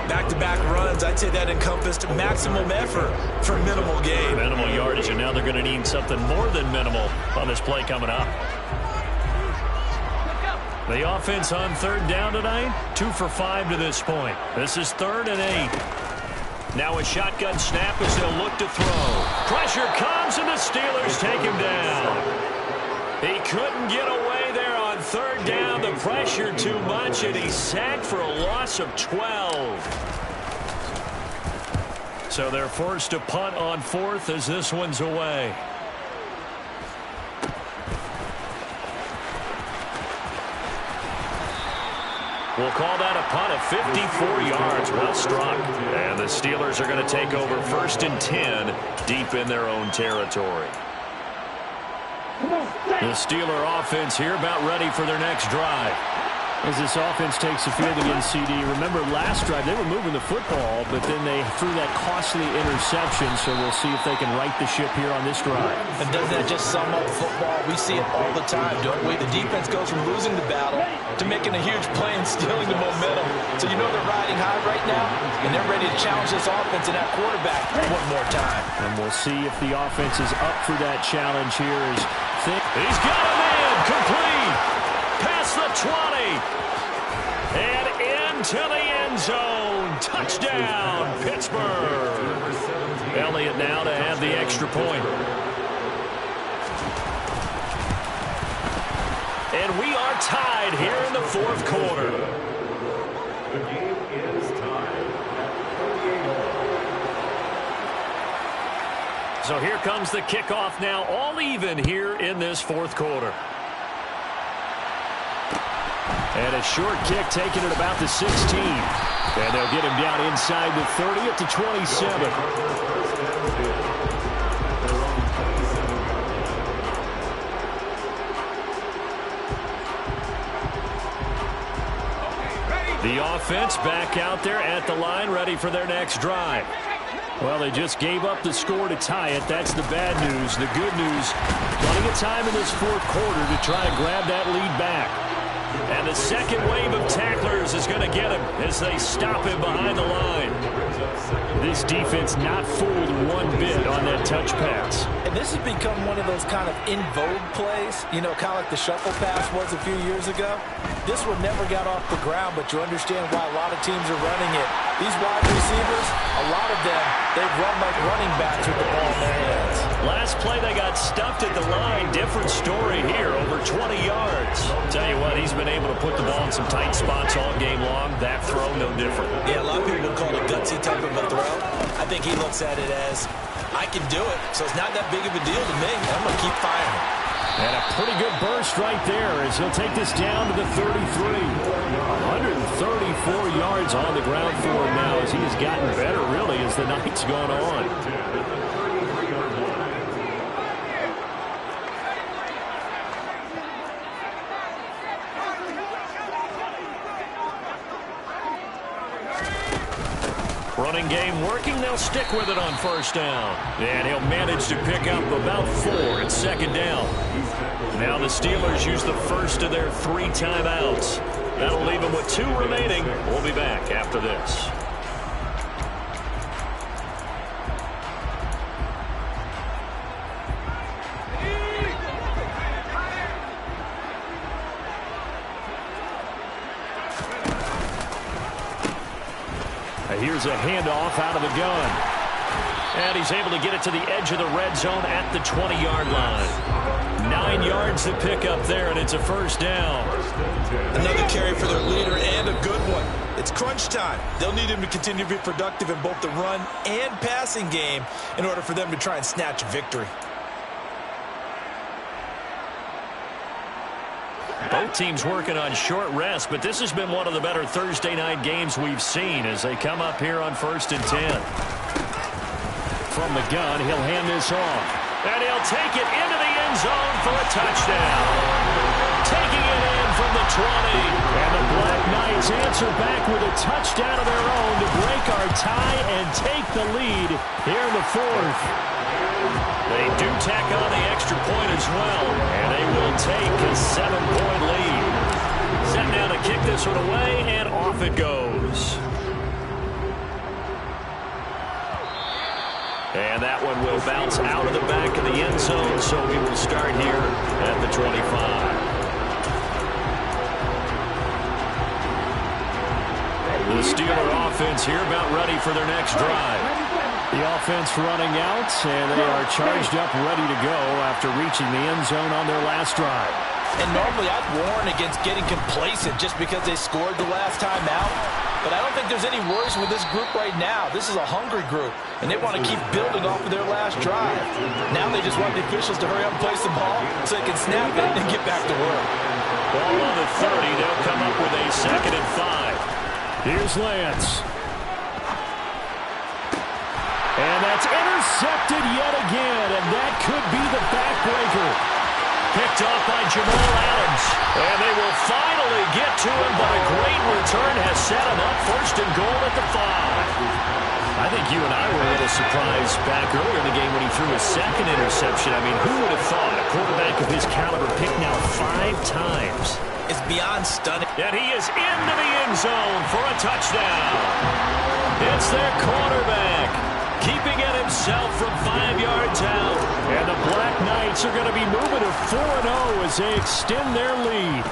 Back-to-back runs, I'd say that encompassed maximum effort for minimal gain. Minimal yardage, and now they're going to need something more than minimal on this play coming up. The offense on 3rd down tonight, 2 for 5 to this point. This is 3rd and 8. Now a shotgun snap as they'll look to throw. Pressure comes, and the Steelers take him down. He couldn't get away there on 3rd down. The pressure too much, and he's sacked for a loss of 12. So they're forced to punt on 4th as this one's away. We'll call that a punt of 54 yards. Well struck. And the Steelers are going to take over 1st and 10 deep in their own territory. The Steeler offense here about ready for their next drive. As this offense takes the field against CD, remember last drive they were moving the football, but then they threw that costly interception, so we'll see if they can right the ship here on this drive. And doesn't that just sum up football? We see it all the time, don't we? The defense goes from losing the battle to making a huge play and stealing the momentum. So you know they're riding high right now, and they're ready to challenge this offense and that quarterback one more time. And we'll see if the offense is up for that challenge here. He's got a man complete. Past the 20. And into the end zone. Touchdown, Pittsburgh. Elliott now to have the extra point. And we are tied here in the 4th quarter. The game is tied. So here comes the kickoff now, all even here in this 4th quarter. And a short kick taken at about the 16. And they'll get him down inside the 30 at the 27. The offense back out there at the line, ready for their next drive. Well, they just gave up the score to tie it. That's the bad news. The good news, plenty of time in this 4th quarter to try to grab that lead back. And the second wave of tacklers is going to get him as they stop him behind the line. This defense not fooled one bit on that touch pass. And this has become one of those kind of in vogue plays, you know, kind of like the shuffle pass was a few years ago. This one never got off the ground, but you understand why a lot of teams are running it. These wide receivers, a lot of them, they run like running backs with the ball in their hands. Last play, they got stuffed at the line. Different story here, over 20 yards. Tell you what, he's been able to put the ball in some tight spots all game long. That throw, no different. Yeah, a lot of people would call it a gutsy type of a throw. I think he looks at it as, I can do it, so it's not that big of a deal to me. I'm going to keep firing. And a pretty good burst right there as he'll take this down to the 33. 134 yards on the ground for him now as he has gotten better, really, as the night's gone on. Running game working. They'll stick with it on 1st down. And he'll manage to pick up about 4 at 2nd down. Now the Steelers use the first of their 3 timeouts. That'll leave them with 2 remaining. We'll be back after this. Here's a handoff out of the gun. And he's able to get it to the edge of the red zone at the 20-yard line. 9 yards to pick up there, and it's a 1st down. Another carry for their leader, and a good one. It's crunch time. They'll need him to continue to be productive in both the run and passing game in order for them to try and snatch a victory. Both teams working on short rest, but this has been one of the better Thursday night games we've seen as they come up here on 1st and 10. From the gun, he'll hand this off. And he'll take it into the end zone for a touchdown. Taking it in from the 20. And the Black Knights answer back with a touchdown of their own to break our tie and take the lead here in the 4th. They do tack on the extra point as well, and they will take a 7-point lead. Set now to kick this one away, and off it goes. And that one will bounce out of the back of the end zone, so we will start here at the 25. The Steeler offense here about ready for their next drive. The offense running out, and they are charged up, ready to go after reaching the end zone on their last drive. And normally I'd warn against getting complacent just because they scored the last time out. But I don't think there's any worries with this group right now. This is a hungry group, and they want to keep building off of their last drive. Now they just want the officials to hurry up and place the ball so they can snap it and get back to work. Ball on the 30. They'll come up with a 2nd and 5. Here's Lance. And that's intercepted yet again, and that could be the backbreaker. Picked off by Jamal Adams. And they will finally get to him, but a great return has set him up 1st and goal at the 5. I think you and I were a little surprised back earlier in the game when he threw his 2nd interception. I mean, who would have thought a quarterback of his caliber picked now 5 times? It's beyond stunning. And he is into the end zone for a touchdown. It's their quarterback, keeping it himself from 5 yards out. And the Black Knights are going to be moving to 4-0 as they extend their lead.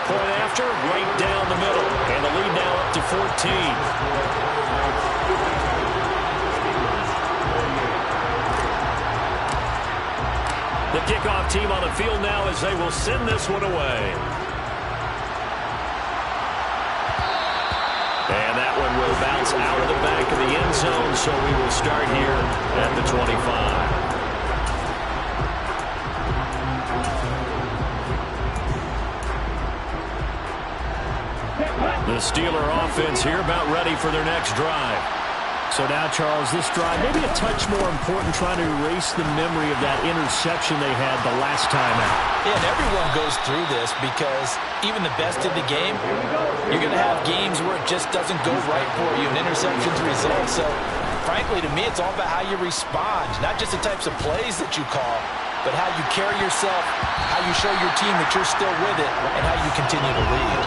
Point after, right down the middle. And the lead now up to 14. The kickoff team on the field now as they will send this one away. And that one will bounce out of the back of the end zone, so we will start here at the 25. The Steeler offense here about ready for their next drive. So now, Charles, this drive maybe a touch more important, trying to erase the memory of that interception they had the last time out. Yeah, and everyone goes through this because even the best in the game, you're going to have games where it just doesn't go right for you, and interceptions result. So, frankly, to me, it's all about how you respond, not just the types of plays that you call, but how you carry yourself, how you show your team that you're still with it, and how you continue to lead.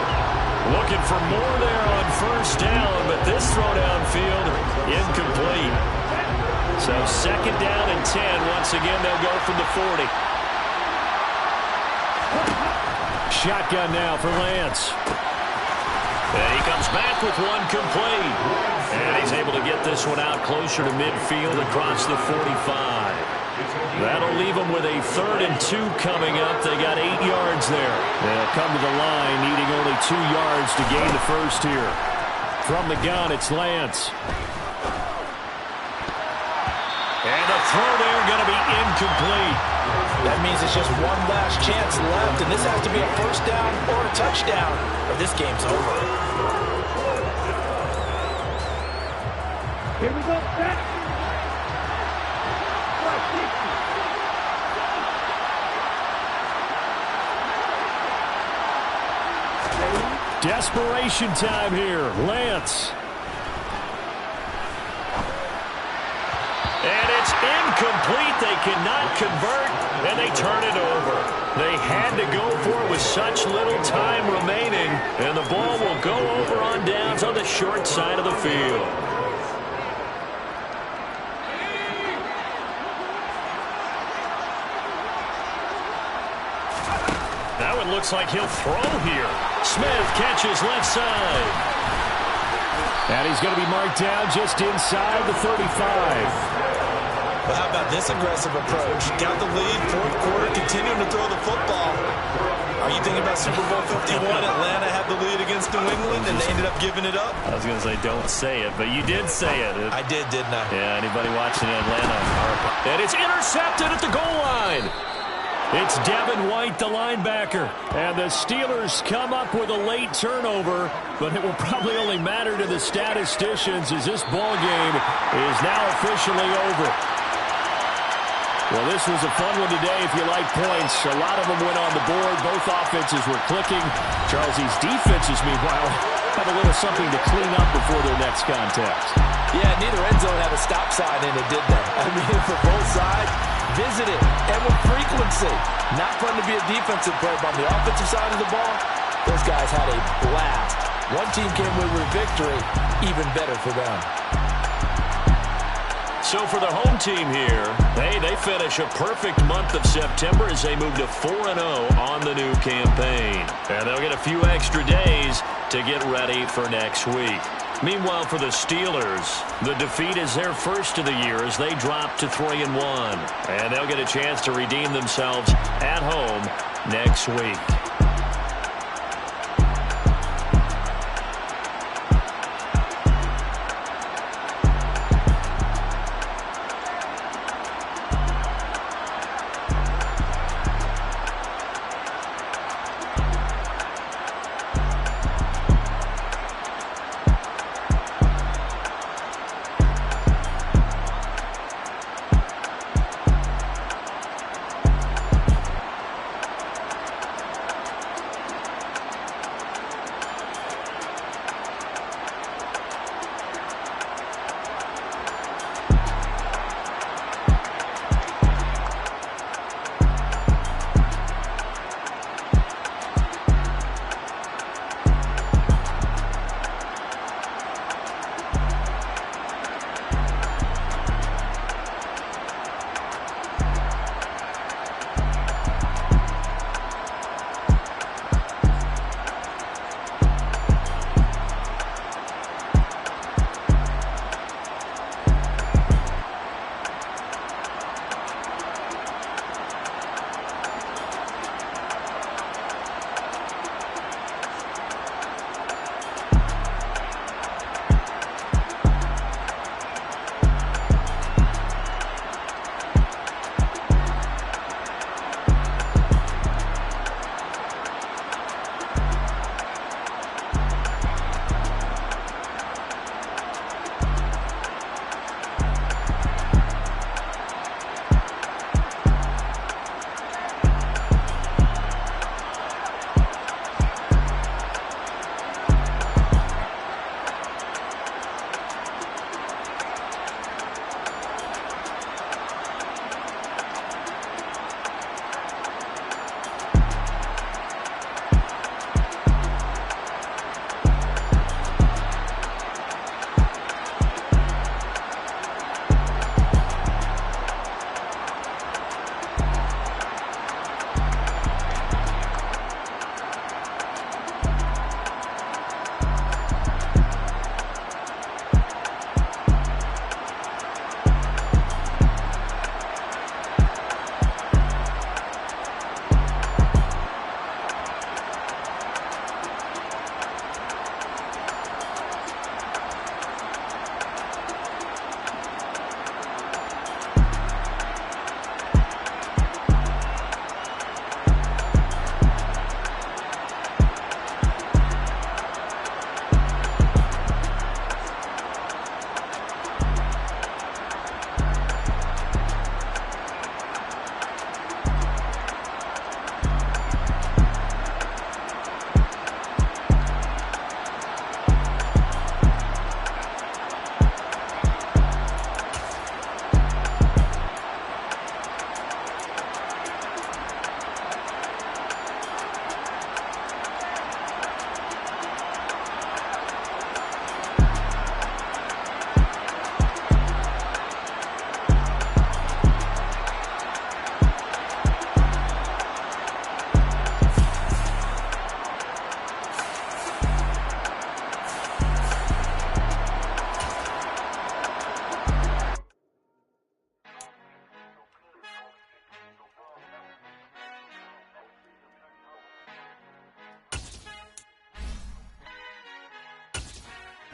Looking for more there on 1st down, but this throw downfield, incomplete. So 2nd down and 10. Once again, they'll go from the 40. Shotgun now for Lance. And he comes back with one complete. And he's able to get this one out closer to midfield across the 45. That'll leave them with a 3rd and 2 coming up. They got 8 yards there. They'll come to the line, needing only 2 yards to gain the 1st here. From the gun, it's Lance. And the throw there going to be incomplete. That means it's just one last chance left, and this has to be a 1st down or a touchdown, or this game's over. Here we go, back. Desperation time here. Lance. And it's incomplete. They cannot convert, and they turn it over. They had to go for it with such little time remaining, and the ball will go over on downs on the short side of the field. That one looks like he'll throw here. Smith catches left side. And he's going to be marked down just inside the 35. Well, how about this aggressive approach? Got the lead, 4th quarter, continuing to throw the football. Are you thinking about Super Bowl 51? Atlanta had the lead against New England, and they ended up giving it up? I was going to say, don't say it, but you did say it. I did, didn't I? Yeah, anybody watching Atlanta? And it's intercepted at the goal line. It's Devin White, the linebacker. And the Steelers come up with a late turnover, but it will probably only matter to the statisticians as this ball game is now officially over. Well, this was a fun one today if you like points. A lot of them went on the board. Both offenses were clicking. Charles's defenses, meanwhile, have a little something to clean up before their next contest. Yeah, neither end zone had a stop sign in it, did they? I mean, for both sides, visited and with frequency. Not fun to be a defensive player, but on the offensive side of the ball, those guys had a blast. One team came away with victory, even better for them. So for the home team here, they finish a perfect month of September as they move to 4-0 on the new campaign. And they'll get a few extra days to get ready for next week. Meanwhile, for the Steelers, the defeat is their first of the year as they drop to 3-1. And they'll get a chance to redeem themselves at home next week.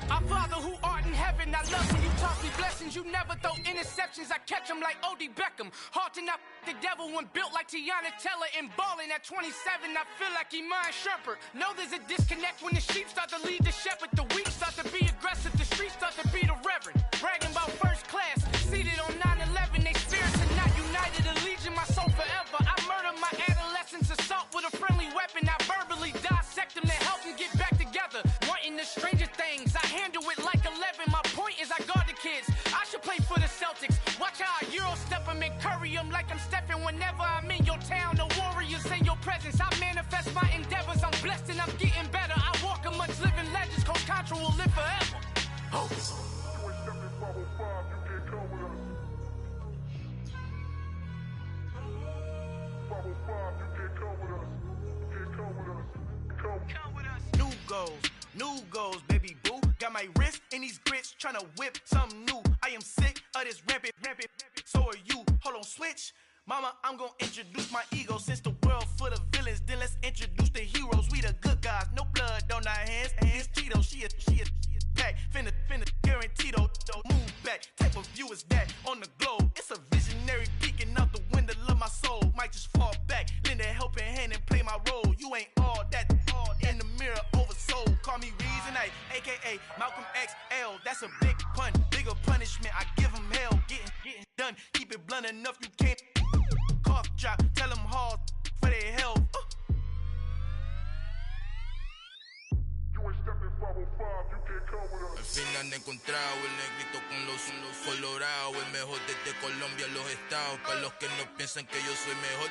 Our Father who art in heaven, I love when you toss me blessings. You never throw interceptions. I catch them like O.D. Beckham. Hard to knock the devil when built like Tiana Teller and balling at 27. I feel like Iman Shumpert. Know there's a disconnect when the sheep start to lead the shepherd. The weak start to be aggressive. The streets start to be the reverend. Bragging about first class. Seated on 9/11. They spirits are not united. A legion, my soul forever. I murder my adolescence. Assault with a friendly weapon. I verbally dissect them to help them get back together. Wanting the stranger things. I handle it like 11. My point is I guard the kids. I should play for the Celtics. Watch how I Euro step them and curry them like I'm stepping whenever I'm in your town. The warriors in your presence. I manifest my endeavors. I'm blessed and I'm getting better. I walk amongst living legends. Coach Contra will live forever. Oh. New goals, baby boo. Got my wrist in these grits, tryna whip something new. I am sick of this rampant, so are you. Hold on, switch. Mama, I'm gonna introduce my ego. Since the world full of villains, then let's introduce the heroes. We the good guys, no blood on our hands. This Cheeto, she a pack. Finna, guarantee though. Move back, type of view is that on the globe. It's a visionary peeking out the window of my soul. Might just fall back, lend a helping hand and play my role. You ain't all that in the mirror oversold. Call me Reasonite, aka Malcolm XL. That's a big pun, bigger punishment. I give him hell, getting done. Keep it blunt enough, you can't cough drop. Tell them hard for their health. Al fin han encontrado el negrito con los colorados, el mejor desde Colombia, los estados. Para los que no piensan que yo soy mejor,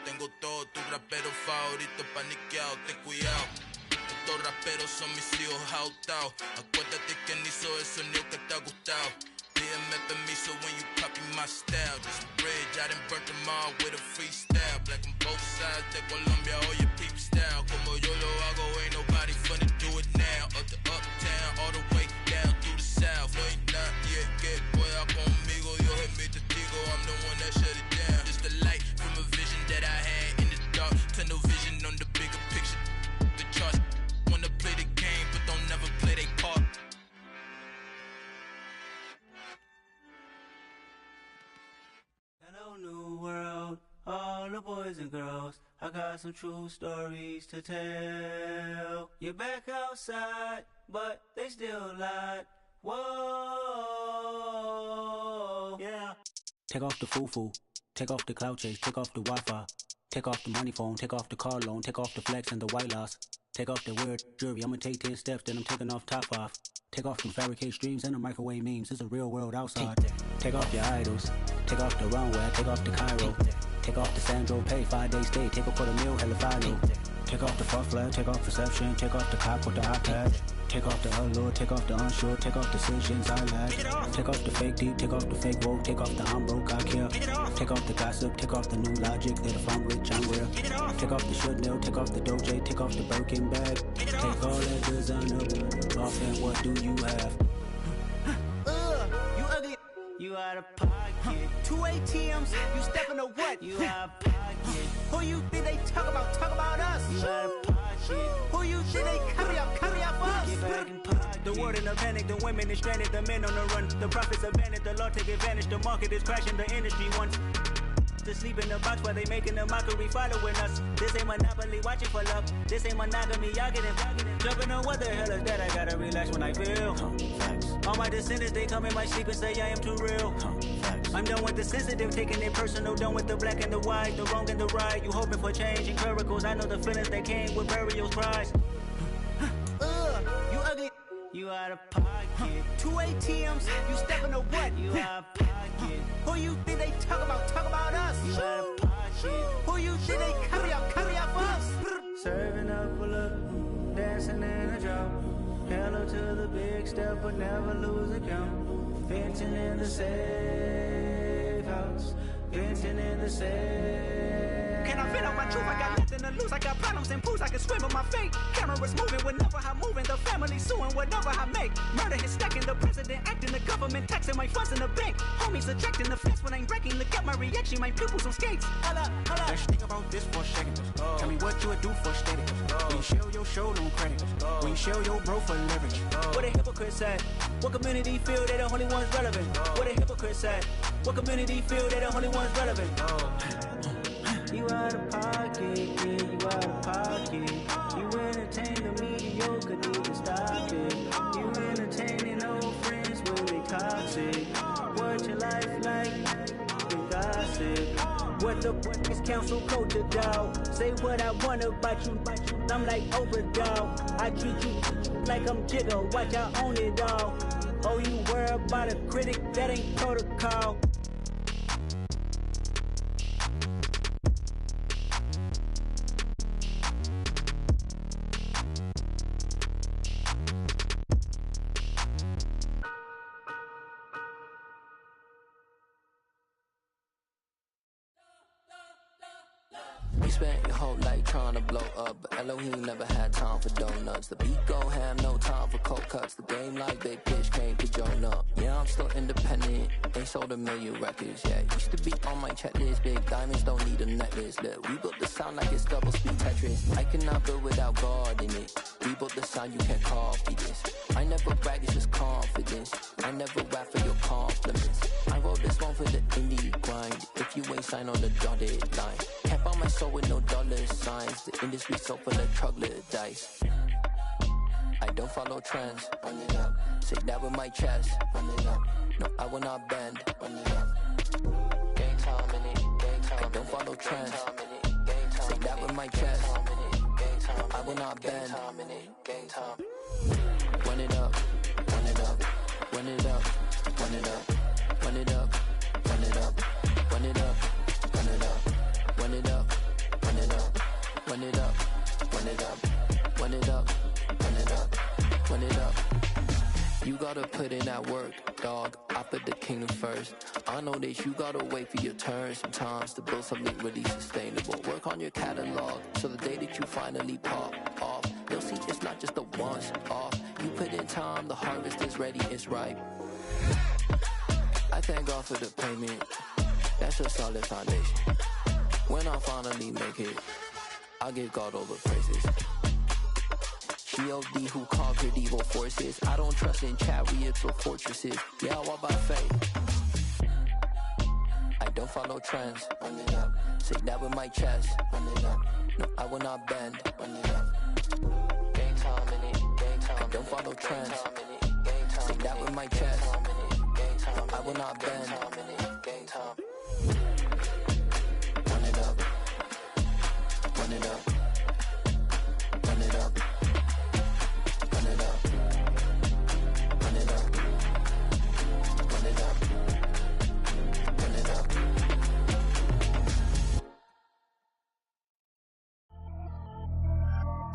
tengo todo, tus raperos favoritos paniqueados, ten cuidado. Estos raperos son mis hijos jautados. Acuérdate que ni hizo el sonido que te ha gustado. Pídeme permiso when you copy my style. This bridge, I done burnt them all with a freestyle. Black on both sides de Colombia, oye peep style. Como yo lo hago, ain't nobody funny do it now. Up to uptown, all the way down through the south. No hay nadie que pueda conmigo, Dios es mi testigo. I'm the one that shut it down. Just the light from a vision that I had in the dark. Tunnel vision on the bigger picture. The charts wanna play the game, but don't never play their part. Hello, new world, all the boys and girls. I got some true stories to tell. You're back outside, but they still lied. Whoa, yeah. Take off the foo-foo, take off the cloud chase, take off the Wi-Fi, take off the money phone, take off the car loan, take off the flex and the white loss. Take off the weird jewelry, I'ma take 10 steps, then I'm taking off top off. Take off them fabricated streams and the microwave memes, it's a real world outside. Take off your idols, take off the runway, take off the Cairo. Take off the Sandro Pay, 5-day stay, take a $250,000, hella follow. Take off the fuck flag, take off perception, take off the cop with the iPad. Take off the allure, take off the unsure, take off decisions I lack. Take off the fake deep, take off the fake woke, take off the I'm broke, I care. Take off the gossip, take off the new logic that if I'm rich, I'm real. Take off the Chanel, take off the Doja, take off the Birkin bag. Take all that designer off and what do you have? You ugly. You out of pocket. 2 ATMs, you stepping to what? You out of pocket. Who you think they talk about? Talk about us. You out of pocket. Who you think they carry up us? Get back in pocket. The world in a panic, the women is stranded, the men on the run. The profits abandoned, the law take advantage. The market is crashing, the industry wants to sleep in the box while they making a mockery following us. This ain't Monopoly, watching for love. This ain't monogamy, y'all getting jumping on what the hell is that? I gotta relax when I feel. All my descendants, they come in my sleep and say I am too real. I'm done with the sensitive, taking it personal. Done with the black and the white, the wrong and the right. You hoping for change and miracles. I know the feelings that came with burial cries. You ugly. You out of pocket. 2 ATMs, you stepping to what? You out of pocket. Who you think they talk about? Talk about us. You out of pocket. Who you think they carry up us? Serving up a look, dancing in a drop. Hello to the big step, but never lose a count. Venting in the safe house. Venting in the safe. Can I vent out my truth? I got nothing to lose. I got problems and pools. I can swim with my fate. Cameras moving whenever I'm moving. The family suing whatever I make. Murder is stacking. The president acting. The government taxing my funds in the bank. Homies ejecting the fence when I'm breaking. Look at my reaction. My pupils on skates. Holla, holla. Let's think about this for a second. Tell me what you would do for steady. When you show your show no credit. When you show your bro for leverage. What a hypocrite said. What community feel they the only ones relevant? What a hypocrite said. What community feel they the only ones relevant? You out of pocket, yeah, you out of pocket. You entertain the mediocre, need to stop it. You entertaining old friends when they toxic. What your life like? You gossip. What the fuck is council code to dog? Say what I want about you. I'm like overdog. I treat you like I'm Jigga. Watch I own it all. Oh, you worry about a critic? That ain't protocol. spent your whole life trying to blow up, but Elohim never had time for donuts. The beat gon' have no time for cold cuts. The game like big pitch came to join up. Yeah, I'm still independent, ain't sold a million records yet. Used to be on my checklist, big diamonds don't need a necklace. Look, we built the sound like it's double speed Tetris. I cannot build without God in it. We built the sound, you can't copy this. I never brag, it's just confidence. I never rap for your compliments. I wrote this one for the indie grind. If you ain't signed on the dotted line, can't buy my soul with no dollar signs. The industry so full of troglodytes. I don't follow trends. Run it up. Say that with my chest. Run it up. No, I will not bend. Run it up. Gang time in it. Gang time. I don't follow trends. Say that with my chest. I will not bend. Gang time. Run it up. Run it up. Run it up. Run it up. Run it up. Run it up. Run it up. Run it up. Run it up. Run it up. Run it up. Run it up. Run it up. Run it up. Run it up. You gotta put in that work, dog. I put the kingdom first. I know that you gotta wait for your turn sometimes to build something really sustainable. Work on your catalog so the day that you finally pop off, you'll see it's not just a once off. You put in time, the harvest is ready, it's ripe. I thank God for the payment. That's a solid foundation. When I finally make it, I'll give God all the praises. G.O.D. who conquered evil forces. I don't trust in chariots or fortresses. Yeah, I walk by faith. I don't follow trends. Run it up. Say that with my chest. Run it up. No, I will not bend. Run it up. Gang time in it. Gang time. I don't follow trends. Say that with my chest. I will not bend. Gang time. Run it up. Run it up. Run it up. Run it up. Run it up. Run it up. Run it up.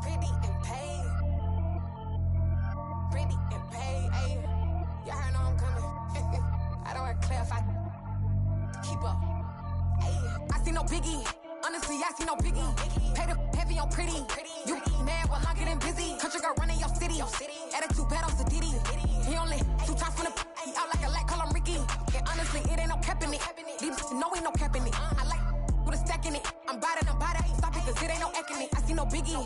Pretty and paid. Pretty and paid. Ayy. Y'all heard know I'm coming. I don't want to clarify. Keep up. Ayy. I see no biggie. Honestly, I see no biggie. Pay the heavy on pretty. You mad while I'm getting busy. Country girl running your city. Attitude bad on Sadidi. He only 2 times from the he out like a light, call him Ricky. And honestly, it ain't no cap in it. These know ain't no cap in it. I like with a stack in it. I'm bad. Stop it, cause it ain't no eck in it. I see no biggie.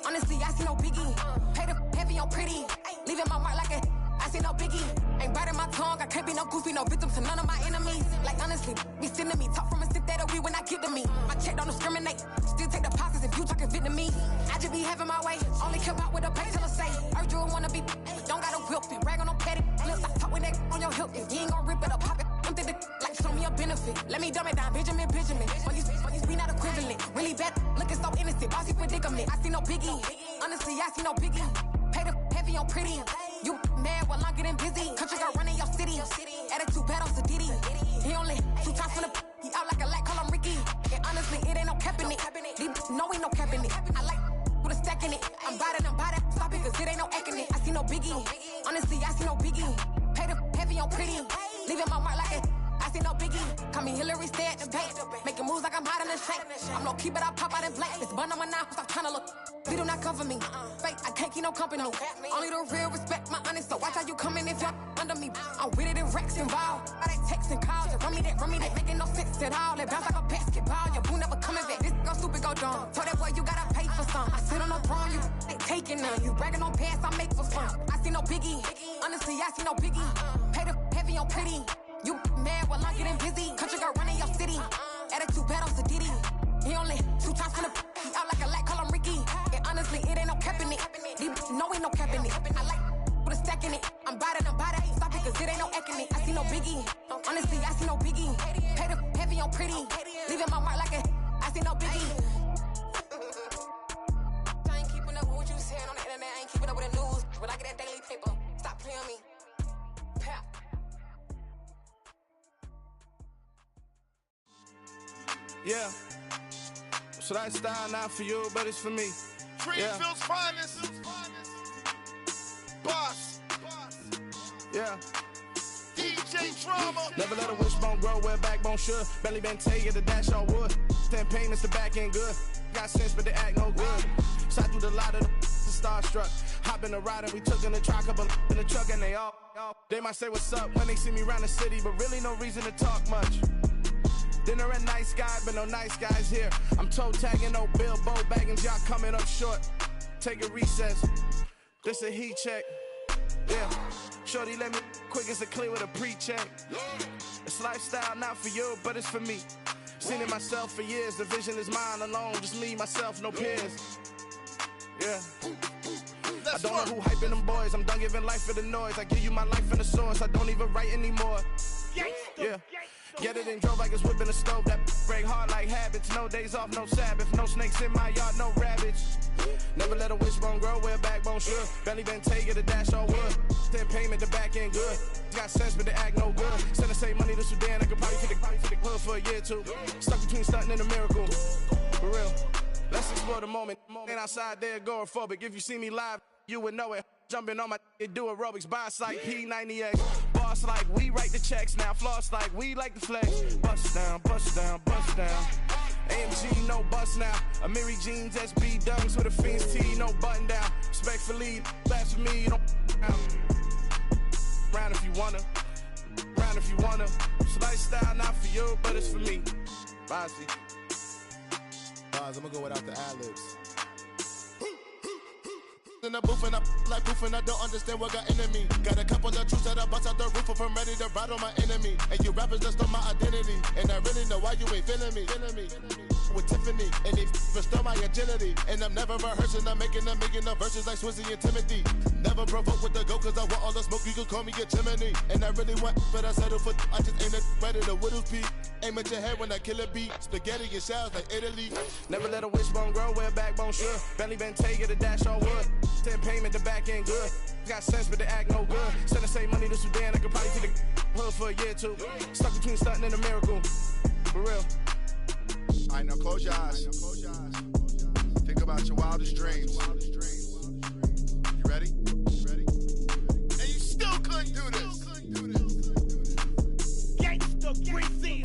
Honestly, I see no biggie. Pay the heavy on pretty. Leaving my mark like a I see no biggie. Ain't biting my tongue. I can't be no goofy, no victim to none of my enemies. Like honestly, be sending me talk from a stick that we when I get to me. My check don't discriminate. Still take deposits if you talking Vietnamese. I just be having my way. Only care about what the pay teller say. Urge you wanna be, don't gotta whip it. Rag on no petty. Flips, I talk with that on your hip. If you ain't gon' rip it or pop it, I'm thinking like show me a benefit. Let me dumb it down, Benjamin. When you we not equivalent. Really bad, looking so innocent. Bossy predicament. I see no biggie. Honestly, I see no biggie. Pay the heavy on pretty. You mad while I'm getting busy. Country girl running your city. Attitude bad on Sadidi. He only 2 times from the he out like a light, call him Ricky. And honestly, it ain't no cap in it. These know ain't no cap in it. I like with a stack in it. I'm bad. Stop it, cause it ain't no eck in it. I see no biggie. Honestly, I see no biggie. Pay the heavy on pretty. Leaving my mark like a I see no biggie. Call me Hillary, stay at the bank. Making moves like I'm hiding in shape. I'm low key, but I pop out in blank. It's bun on my knife, stop trying to look. They do not cover me. Fake, I can't keep no company. Only the real respect my honest. So watch how you coming if you're under me. I'm with it in Rex involved. I they text and calls. Run me that. Making no sense at all. They bounce like a basketball. Your boo never coming back. This go stupid, go dumb. Told that boy you gotta pay for some. I sit on no throne, you ain't taking none. You bragging on pants, I make for fun. I see no biggie. Honestly, I see no biggie. Pay the heavy on pretty. You mad while I'm getting busy. Country girl running your city. Attitude bad on Sadidi. He only 2 times from the he out like a light, call him Ricky. And honestly, it ain't no cap in it. These know ain't no cap in it. I like with a stack in it. I'm bad. Stop it, cause it ain't no eck in it. I see no biggie. Honestly, I see no biggie. Pay the heavy on pretty. Leaving my mark like a I see no biggie. I ain't keeping up with what you saying on the internet. I ain't keeping up with the news. But I get that daily paper. Stop playing me. Pap. Yeah. Should I style not for you, but it's for me. Greenfield's finest. Boss. Yeah. DJ Drama. Never let a wishbone grow where a backbone should. Belly been tell you the dash all wood. 10 payments, the back end good. Got sense, but they act no good. Shot through the lot of the starstruck. Hop in the ride and we took in the truck, couple in the truck, and they all. They might say what's up when they see me around the city, but really no reason to talk much. Dinner at nice guy, but no nice guys here. I'm toe tagging, no Bilbo Baggins, y'all coming up short. Take a recess. This a heat check. Yeah. Shorty let me quick as a clear with a pre-check. It's lifestyle, not for you, but it's for me. Seen it myself for years. The vision is mine alone. Just me, myself, no peers. Yeah. I don't know who hyping them boys. I'm done giving life for the noise. I give you my life in the source. I don't even write anymore. Yeah. Get it and drove like it's whipping a stove. That break hard like habits. No days off, no Sabbath. No snakes in my yard, no rabbits. Never let a wishbone grow where a backbone should. Belly been take it, a dash all wood. Then payment, the back end good. Got sense, but they act no good. Send the same money to Sudan. I could probably take the club for a year or two. Stuck between stunting and a miracle. For real. Let's explore the moment. Ain't outside there agoraphobic. If you see me live, you would know it. Jumping on my do aerobics, buy like P90X. Boss like we write the checks now. Floss like we like the flex. Bust down, bust down, bust down. AMG, no bust now. Amiri jeans, SB dunks with a Fiends T, no button down. Respectfully, that's for me, you don't round if you wanna. Round if you wanna. It's lifestyle, not for you, but it's for me. Bossy. Bars, I'm gonna go without the ad-libs. In the booth and I like proof and I don't understand what got into me. Got a couple of truths that I bust out the roof if I'm ready to ride on my enemy. And you rappers just on my identity. And I really know why you ain't feeling me. With Tiffany, and they restore my agility. And I'm never rehearsing, I'm making a million of verses like Swizzy and Timothy. Never provoke with the go, cause I want all the smoke, you can call me a chimney. And I really want, but I settle for, I just ain't ready to Whittles peak. Aim at your head when I kill a beat. Spaghetti and shells like Italy. Never let a wishbone grow where a backbone should. Belly been take it, a dash all wood. Then payment, the back end good. Got sense, but they act no good. Send the same money to Sudan, I could probably take the hood for a year or two. Stuck between stunting and a miracle. For real. Alright, now close your eyes. Think about your wildest dreams. You ready? And you still couldn't do this. Gangsta Brazil.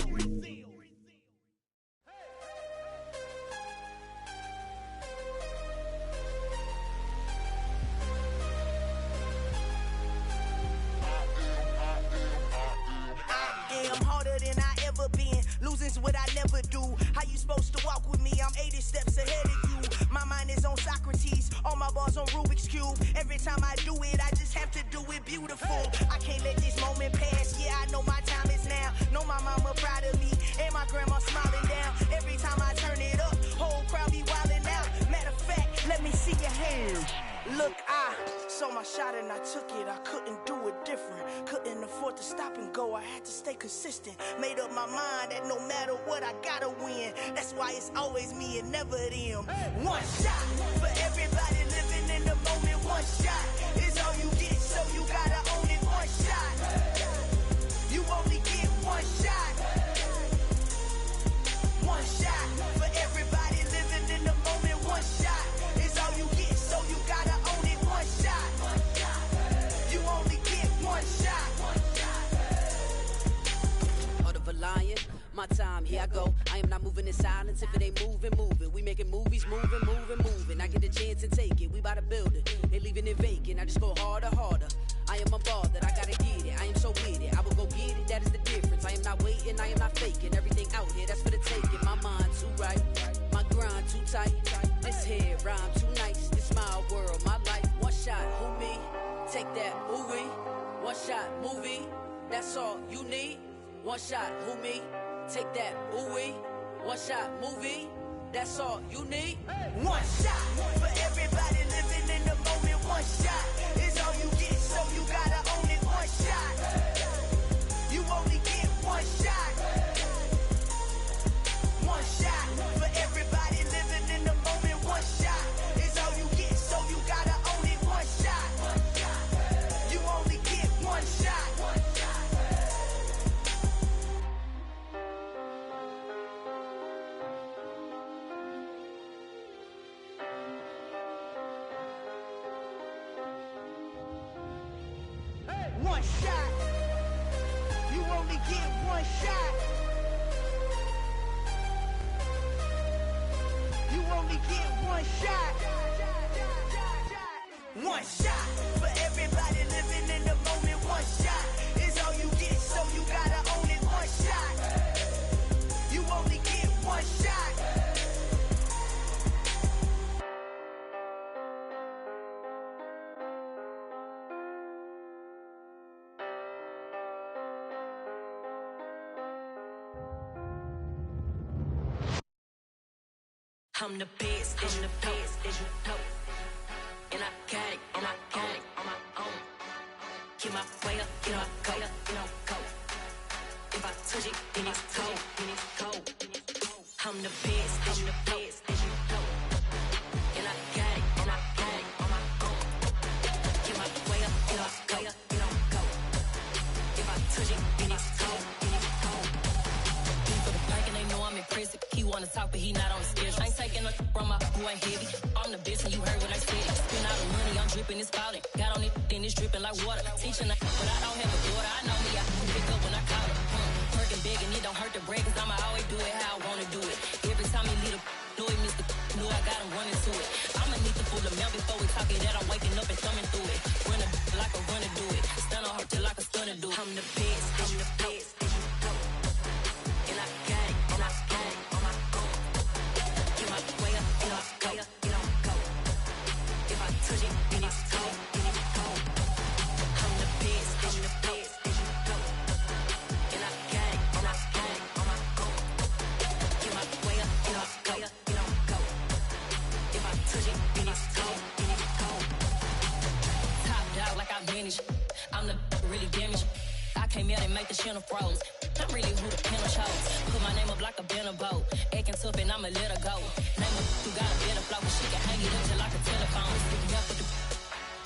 I'm harder than I ever been. Losing's what I never do. How you supposed to walk with me? I'm 80 steps ahead of you. My mind is on Socrates. All my bars on Rubik's Cube. Every time I do it, I just have to do it beautiful. I can't let this moment pass. Yeah, I know my time is now. Know my mama proud of me. And my grandma smiling down. Every time I turn it up, whole crowd be wildin' out. Matter of fact, let me see your hands. Look, I saw my shot and I took it. I couldn't do it different. Couldn't afford to stop and go. I had to stay consistent. Made up my mind that no matter what, I gotta win. That's why it's always me and never them. One shot for everybody living in the moment. One shot is all you get, so you gotta own it. One shot. You only get one shot. One shot for everybody living in the moment. One shot is all you get, so you gotta own it. One shot. You only get one shot. Heart of a lion, my time, here I go. I am not moving in silence. If it ain't moving, move it. We making movies, moving. I get a chance and take it. We bout to build it. They leaving it vacant. I just go harder. I am a ball that I gotta get it. I am so with it. I will go get it. That is the difference. I am not waiting. I am not faking. Everything out here, that's for the taking. My mind too right. My grind too tight. This here rhyme too nice. This my world, my life. One shot, who me? Take that, who we? One shot, movie. That's all you need. One shot, who me? Take that, who we? One shot, movie. That's all you need. One shot for everybody living in the moment. One shot is all you get, so you gotta own it. One shot. You only get one shot. One shot for everybody living in the moment. One shot is all you get, so you gotta own it. One shot. You only get one shot. One shot. You only get one shot. You only get one shot. One shot for everybody living in the moment. One shot is all you get, so you gotta own it. One shot. You only get one shot. I'm the best, and you know. And I got it, and I own it on my own. Get my way up, get my go, go. If I touch it, then it's cold, I'm the best, and you know. And I got it, and I own it on my own. Get my way up, get my go. If I touch it, then it's cold, He for the bank and they know I'm impressive. He wanna talk, but he not on the schedule. I ain't taking a from my who ain't heavy. I'm the best and you heard what I said. Spend all the money, I'm dripping, it's spouting. Got on it, then it's dripping like water. Teaching, but I don't have a daughter. I know me, I pick up when I call her. Working big and it don't hurt the bread, cause I'ma always do it how I wanna do it. Every time he lead a know he missed the know I got him running to it. I'ma need to pull the mail before we talk it that I'm waking up and thumbing through it. Run like a runner do it. Stun on her till like a stunner do it. I'm the best, and I got it, and I got it on my own. Get my way up, get my go. If I touch it, then it's cold, I'm the best, and I got it, and I got it on my own. Get my way up, get my go. If I touch it, then it's cold, Top dog like I manage. I'm the really damaged. I came out and make the channel froze. I'm really who the piano chose. Put my name up like a banner boat. Acting tough and I'ma let her go. Name her who got a better flow, but she can hang it up till like a telephone. Sticking up with the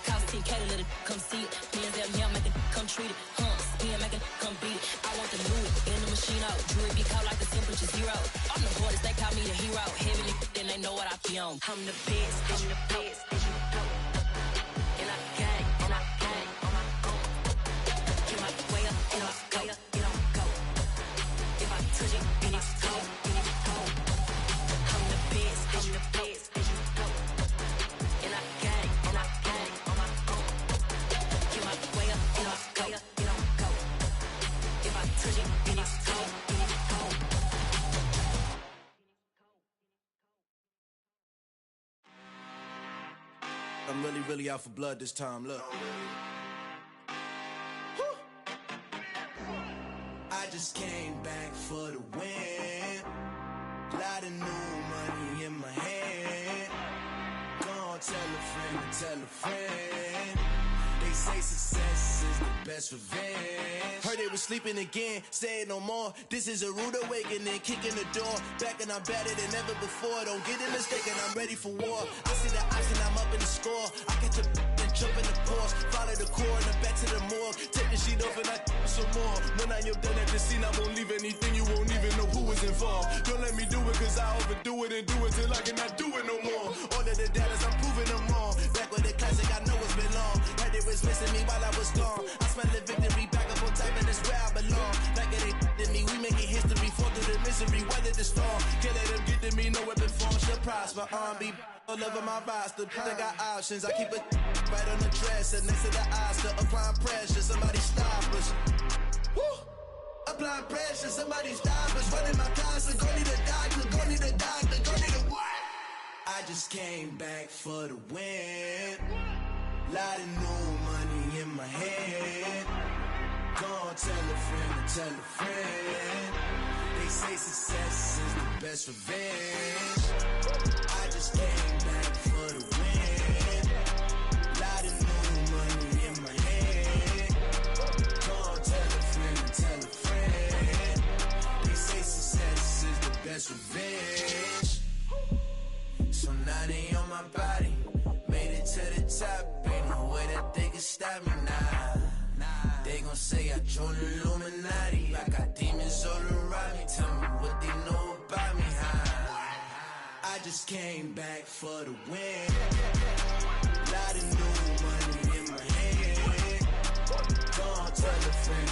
cost 10K to let it come see it. Me and them here make it come treat it. Spin make it come beat it. I want the Louis in the machine out. Jewelry be called like the temperature zero. I'm the hardest, they call me the hero. Heavenly, then they know what I be on. I'm the best, and you know. And I got it, and I got it on my own. Get my way up, and I go. If I touch it, then it's cold, I'm the best, and you know. And I got it, and I got it on my own. Get my way up, and I go. If I touch it, then it's cold, I'm really out for blood this time, look. I just came back for the win. Lot of new money in my hand. Gonna tell a friend. They say success is the best revenge. Heard they was sleeping again, say it no more. This is a rude awakening, kicking the door. Back and I'm better than ever before. Don't get it mistaken, I'm ready for war. I see the option, I'm up in the score. I catch a and jump in the course. Follow the core and the back to the morgue. Take the sheet off and I some more. When I am done at the scene, I won't leave anything. You won't even know who was involved. Don't let me do it, cause I overdo it and do it till I cannot do it no more. All of the data, I'm proving them wrong. Back with the classic, I know it's been long. Heard they was missing me while I was gone. I smell the victory back up on top, and it's where I belong. Like it ain't to me, we making history. Fall through the misery, weather the storm. Can't let them get to me, no weapon form should prosper. Be all over my roster. They got options, I keep it right on the dresser. Next to the Oscar, applying pressure. Somebody stop us. Woo! Applying pressure, somebody stop us. Running my closet, go need a doctor, go need a doctor, go need a what? I just came back for the win. Lot of new money in my hand. Gonna tell a friend. They say success is the best revenge. I just came back for the win. Lot of new money in my hand. Gonna tell a friend. They say success is the best revenge. So now they on my body. Made it to the top, ain't no way that they can stop me now. They gon' say I joined the Illuminati. I got demons all around me. Tell me what they know about me, huh? I just came back for the win. Lot of new money in my hand. Gonna tell a friend.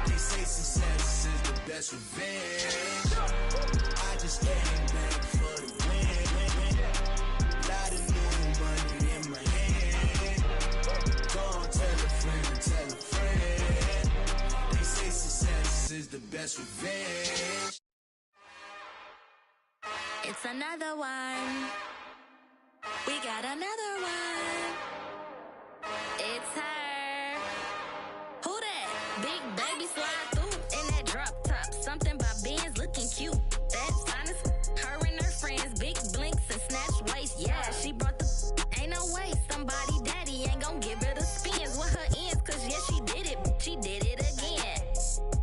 They say success is the best revenge. I just came back that's revenge. It's another one. We got another one. It's her. Who that? Big baby slide through in that drop top. Something by Benz looking cute. That's honest. Her and her friends, big blinks and snatch waist. Yeah, she brought the. Ain't no way somebody daddy ain't gon' give her the spins with her ends. Cause yeah, she did it. She did it again.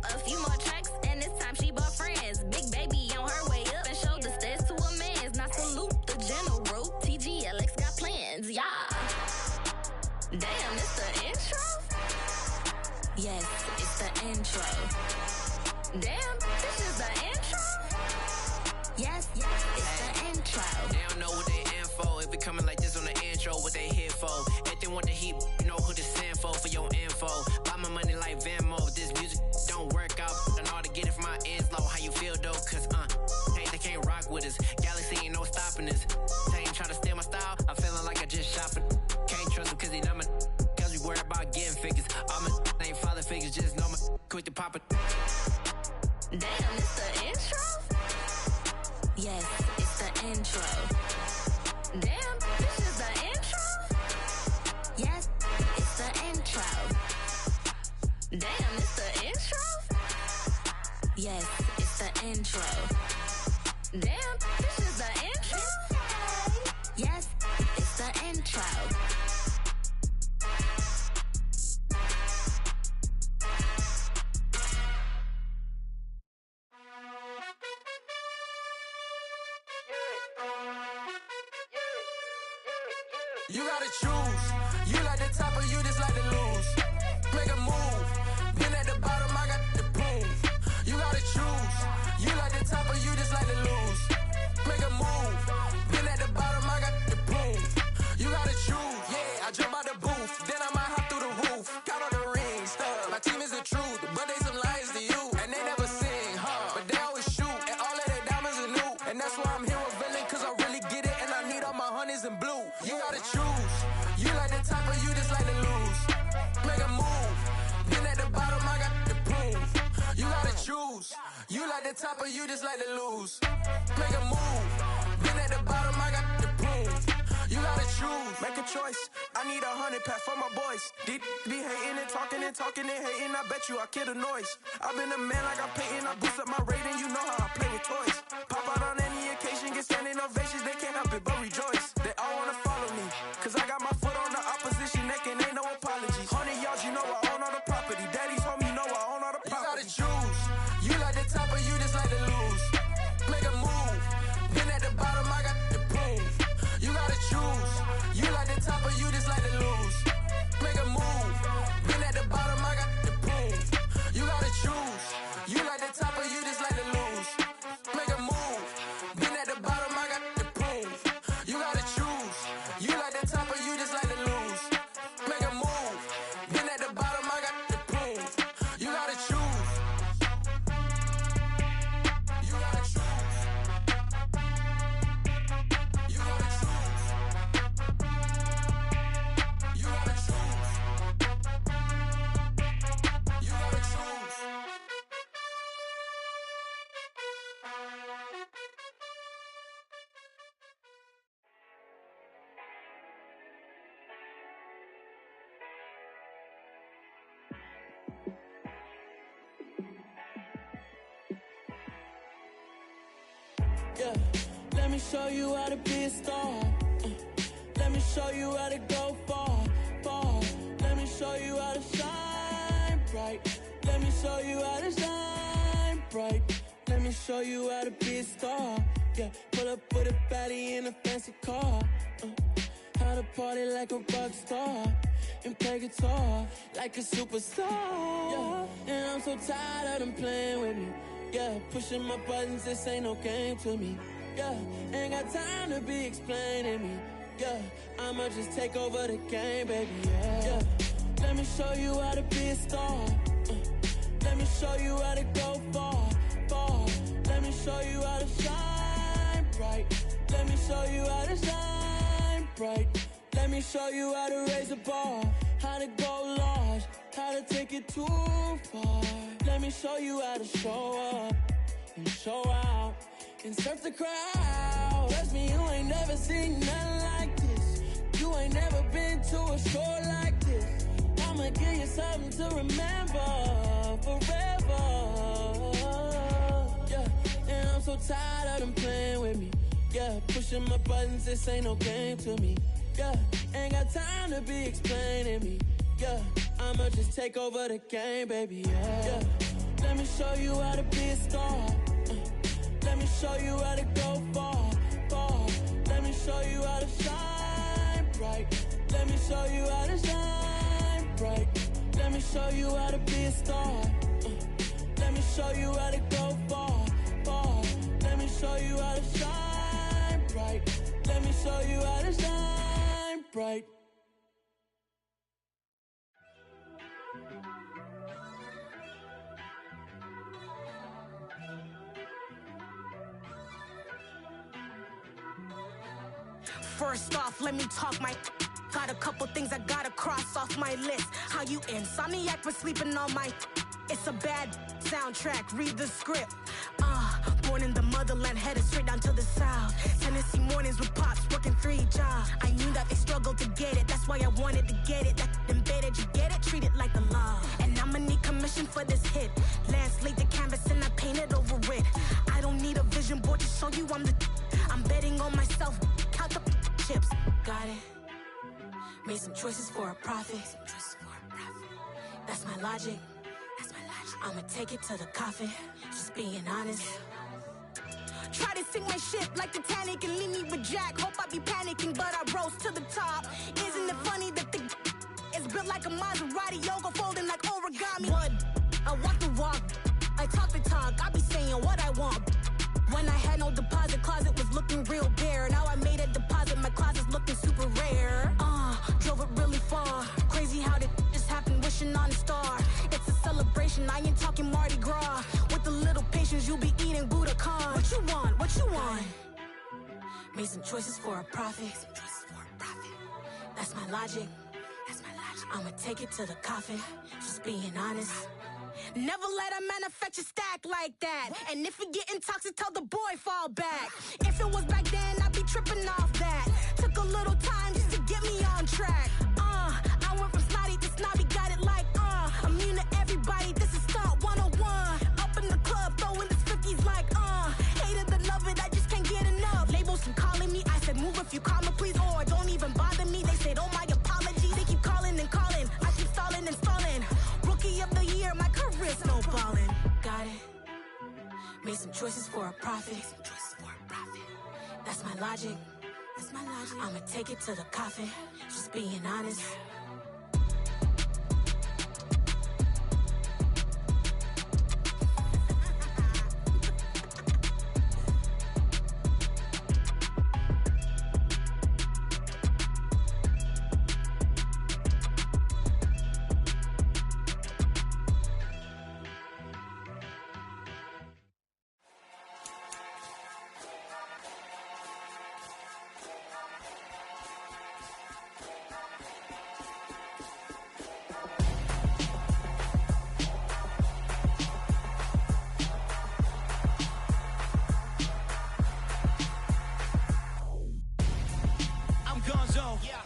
A few more tracks and this time she bought friends. Big baby on her way up and showed the stairs to a man's. Now salute the general. TGLX got plans. Yeah. Damn, it's the intro? Yes, it's the intro. Damn, this is the intro? Yes, it's the intro. They don't know what they in for. If it coming like this on the intro, what they here for? If they want the heat, you know who to send for your info. Buy my money like Venmo. If this music don't work out, and all to get it from my ends low. How you feel though? Cause hey, they can't rock with us. Galaxy ain't no stopping us. They ain't trying to steal my style. I'm feeling like I just shopping. Can't trust them cause they not my. Cause we worried about getting figures. All my ain't father figures. Just know my quick to pop it. Damn, it's the intro? Yes, it's the intro. Damn, this is the intro? Yes, it's the intro. Damn, it's the intro? Yes, it's the intro. Damn, this is the intro? Yes, it's the intro. You gotta choose. You like the top or you just like to lose. Make a move. Been at the bottom, I got the boom. You gotta choose. You like the top or you just like to lose. Make a move. Been at the bottom, I got the boom. You gotta choose. Yeah, I jump out the booth. Then I might hop through the roof. Got all the rings. My team is the truth, but they some liars to you. And they never sing, but they always shoot. And all of their diamonds are new. And that's why I'm here with villain, cause I really get it. And I need all my honeys in blue. You gotta choose. You like the top or you just like to lose. Make a move. Been at the bottom, I got the boom. You gotta choose. You like the top or you just like to lose. Make a move. Been at the bottom, I got the boom. You gotta choose. Make a choice. I need 100 pack for my boys. Be hating and talking and hating. I bet you I kill the noise. I've been a man like I'm Peyton. I boost up my rating. You know how I play with toys. Pop out on any occasion, get standing ovations. They can't help it but rejoice. They all wanna follow me, cause I got my foot on the opposition neck and ain't no apologies. 100 yards, you know I own all the property. Daddy's home, you know I own all the property. You gotta choose. You like the top or you just like to lose. Make a move. Been at the bottom, I got the boom. You gotta choose. You like the top or you just like to lose. Make a move. Been at the bottom, I got the boom. You gotta choose. You like the top or you just like to lose. Make a move. Been at the bottom, I got the boom. You gotta choose. You like the top or you just like to lose. Make a move. Been at the bottom, I got the boom. You gotta choose. You gotta choose. You gotta choose. You gotta choose. You gotta choose. Yeah, let me show you how to be a star. Let me show you how to go far, far. Let me show you how to shine bright. Let me show you how to shine bright. Let me show you how to be a star. Yeah, pull up with a baddie in a fancy car. How to party like a rock star and play guitar like a superstar. Yeah, and I'm so tired of them playing with me. Yeah, pushing my buttons, this ain't no game to me. Yeah, ain't got time to be explaining me. Yeah, I'ma just take over the game, baby. Yeah, let me show you how to be a star. Let me show you how to go far, far. Let me show you how to shine bright. Let me show you how to shine bright. Let me show you how to raise a bar, how to go large, how to take it too far. Let me show you how to show up and show out and surf the crowd. Trust me, you ain't never seen nothing like this. You ain't never been to a show like this. I'ma give you something to remember forever. Yeah, and I'm so tired of them playing with me. Yeah, pushing my buttons, this ain't no game to me. Yeah, ain't got time to be explaining me. Yeah, I'ma just take over the game, baby. Yeah, let me show you how to be a star. Let me show you how to go far, far. Let me show you how to shine bright. Let me show you how to shine bright. Let me show you how to be a star. Let me show you how to go far, far. Let me show you how to shine bright. Let me show you how to shine bright. First off, let me talk my... Got a couple things I gotta cross off my list. How you insomniac for sleeping on my... It's a bad soundtrack, read the script. Born in the motherland, headed straight down to the south. Tennessee mornings with pops, working 3 jobs. I knew that they struggled to get it, that's why I wanted to get it. That embedded, you get it, treat it like a law. And I'ma need commission for this hit. Lance laid the canvas and I painted over it. I don't need a vision board to show you I'm the... I'm betting on myself, count the chips. Got it. Made some choices for a profit. That's my logic. I'ma take it to the coffin, just being honest. Try to sink my ship like Titanic and leave me with Jack. Hope I be panicking, but I rose to the top. Isn't it funny that the is built like a Maserati, yoga folding like origami? What? I walk the walk, I talk the talk, I be saying what I want. When I had no deposit, closet was looking real bare. Now I made a deposit, my closet's looking super rare. Drove it really far. Crazy how did this happen, wishing on a star. It's a celebration, I ain't talking Mardi Gras. With a little patience, you'll be eating Budokan. What you want, what you want? Made some choices for a profit. That's my logic. I'ma take it to the coffin, just being honest. Never let a manufacture stack like that. And if you getting toxic, tell the boy fall back. If it was back then, I'd be tripping off that. Took a little time just to get me on track. I went from snotty to snobby, got it like immune to everybody, this is stunt 101. Up in the club, throwing the 50s like hated to love it, I just can't get enough. Labels keep calling me, I said move if you call me please, or don't even bother me. They said oh my apology, they keep calling and calling, I keep stalling and stalling. Rookie of the year, my career snowballing. Got it. Made some choices for a profit. That's my logic. I'ma take it to the coffin, just being honest.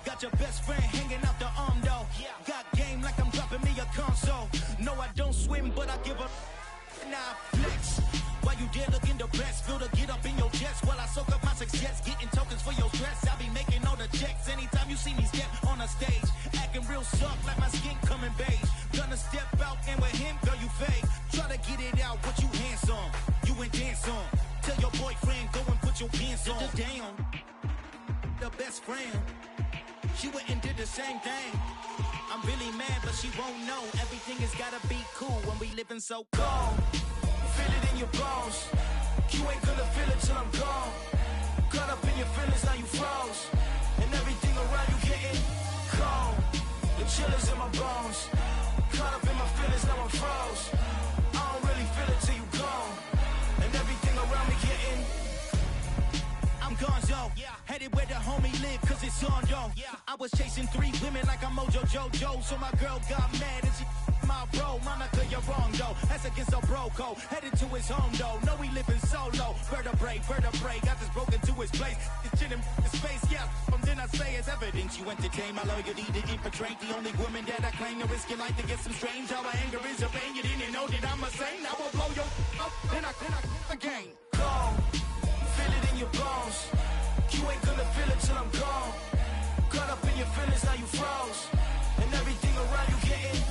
Got your best friend hanging out the arm though. Got game like I'm dropping me a console. No, I don't swim, but I give a nah flex. Why you dare look in the best? Feel to get up in your chest while I soak up my success. Getting tokens for your stress. I be making all the checks anytime you see me step on a stage. Acting real soft like my skin coming beige. Gonna step out and with him, girl, you fake. Try to get it out, but you handsome. You ain't dance on. Tell your boyfriend, go and put your pants on. Damn, the best friend. She went and did the same thing. I'm really mad, but she won't know. Everything has gotta be cool when we living so cold. Feel it in your bones. You ain't gonna feel it till I'm gone. Caught up in your feelings, now you froze. And everything around you getting cold. The chill is in my bones. Caught up in my feelings, now I'm froze. I don't really feel it till you gone. And everything around me getting I'm gonzo, headed where the homie live, cause it's on, yo. I was chasing 3 women like I'm Mojo Jojo, so my girl got mad and she my bro, Monica, you're wrong, though. That's against a bro code. Headed to his home, though. No, he living solo. Vertebrae, got this broken to his place. It's shit in his face, yeah. From then I say it's evidence. You entertain my loyalty to infiltrate. The only woman that I claim to risk your life to get some strange. All my anger is a pain. You didn't know that I'm a saint. I will blow your up, then I again. Gone. Feel it in your bones. You ain't gonna feel it till I'm gone. Caught up in your feelings, now you froze. And everything around you getting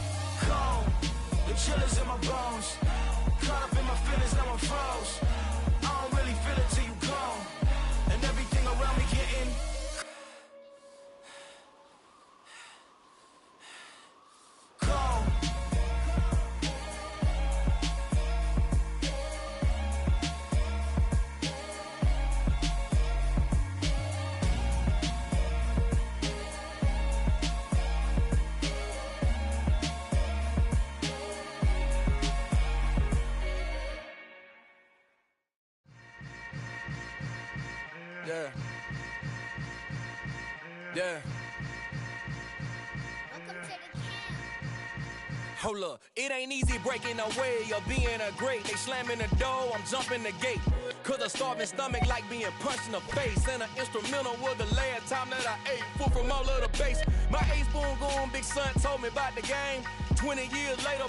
cold. The chillers in my bones. Caught up in my feelings, now I'm froze. I don't really feel it till you gone. And everything around me getting cold. Yeah. Yeah. Hold up, it ain't easy breaking away or being a great. They slamming the door, I'm jumping the gate. Cause a starving stomach like being punched in the face. And an instrumental was the last time that I ate. Food from all of the bass. My ace boom goon, big son told me about the game. 20 years later,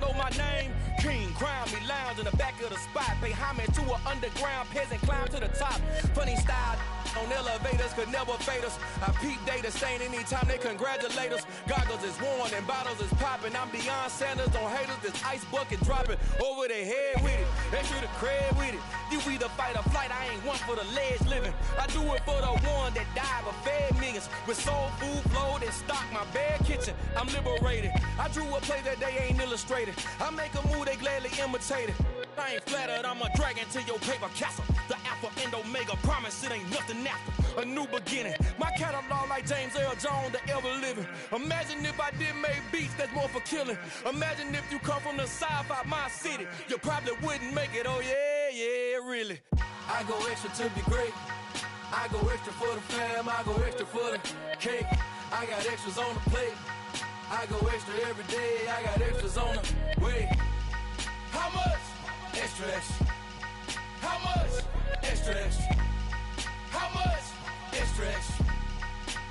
know my name. King, crown me, lounge in the back of the spot. Pay homage to an underground peasant, climb to the top. Funny style on elevators could never fade us. I peep data stain anytime they congratulate us. Goggles is worn and bottles is popping. I'm beyond Sanders on haters, this ice bucket dropping over their head with it. They should have cred with it. You either fight or flight, I ain't one for the ledge living. I do it for the one that died but fed millions. With soul food flowed and stocked my bare kitchen. I'm liberated. I drew a play that they ain't illustrated. I make a move, they gladly imitate it. I ain't flattered, I'm a dragon to your paper castle. The alpha and omega, promise it ain't nothing after. A new beginning. My catalog like James Earl Jones, the ever living. Imagine if I did make beats that's more for killing. Imagine if you come from the sci-fi, my city. You probably wouldn't make it, oh yeah, really. I go extra to be great. I go extra for the fam, I go extra for the cake. I got extras on the plate. I go extra every day, I got extras on the way. How much? Extra, extra. How much? Extra, extra. How much? Extra, extra.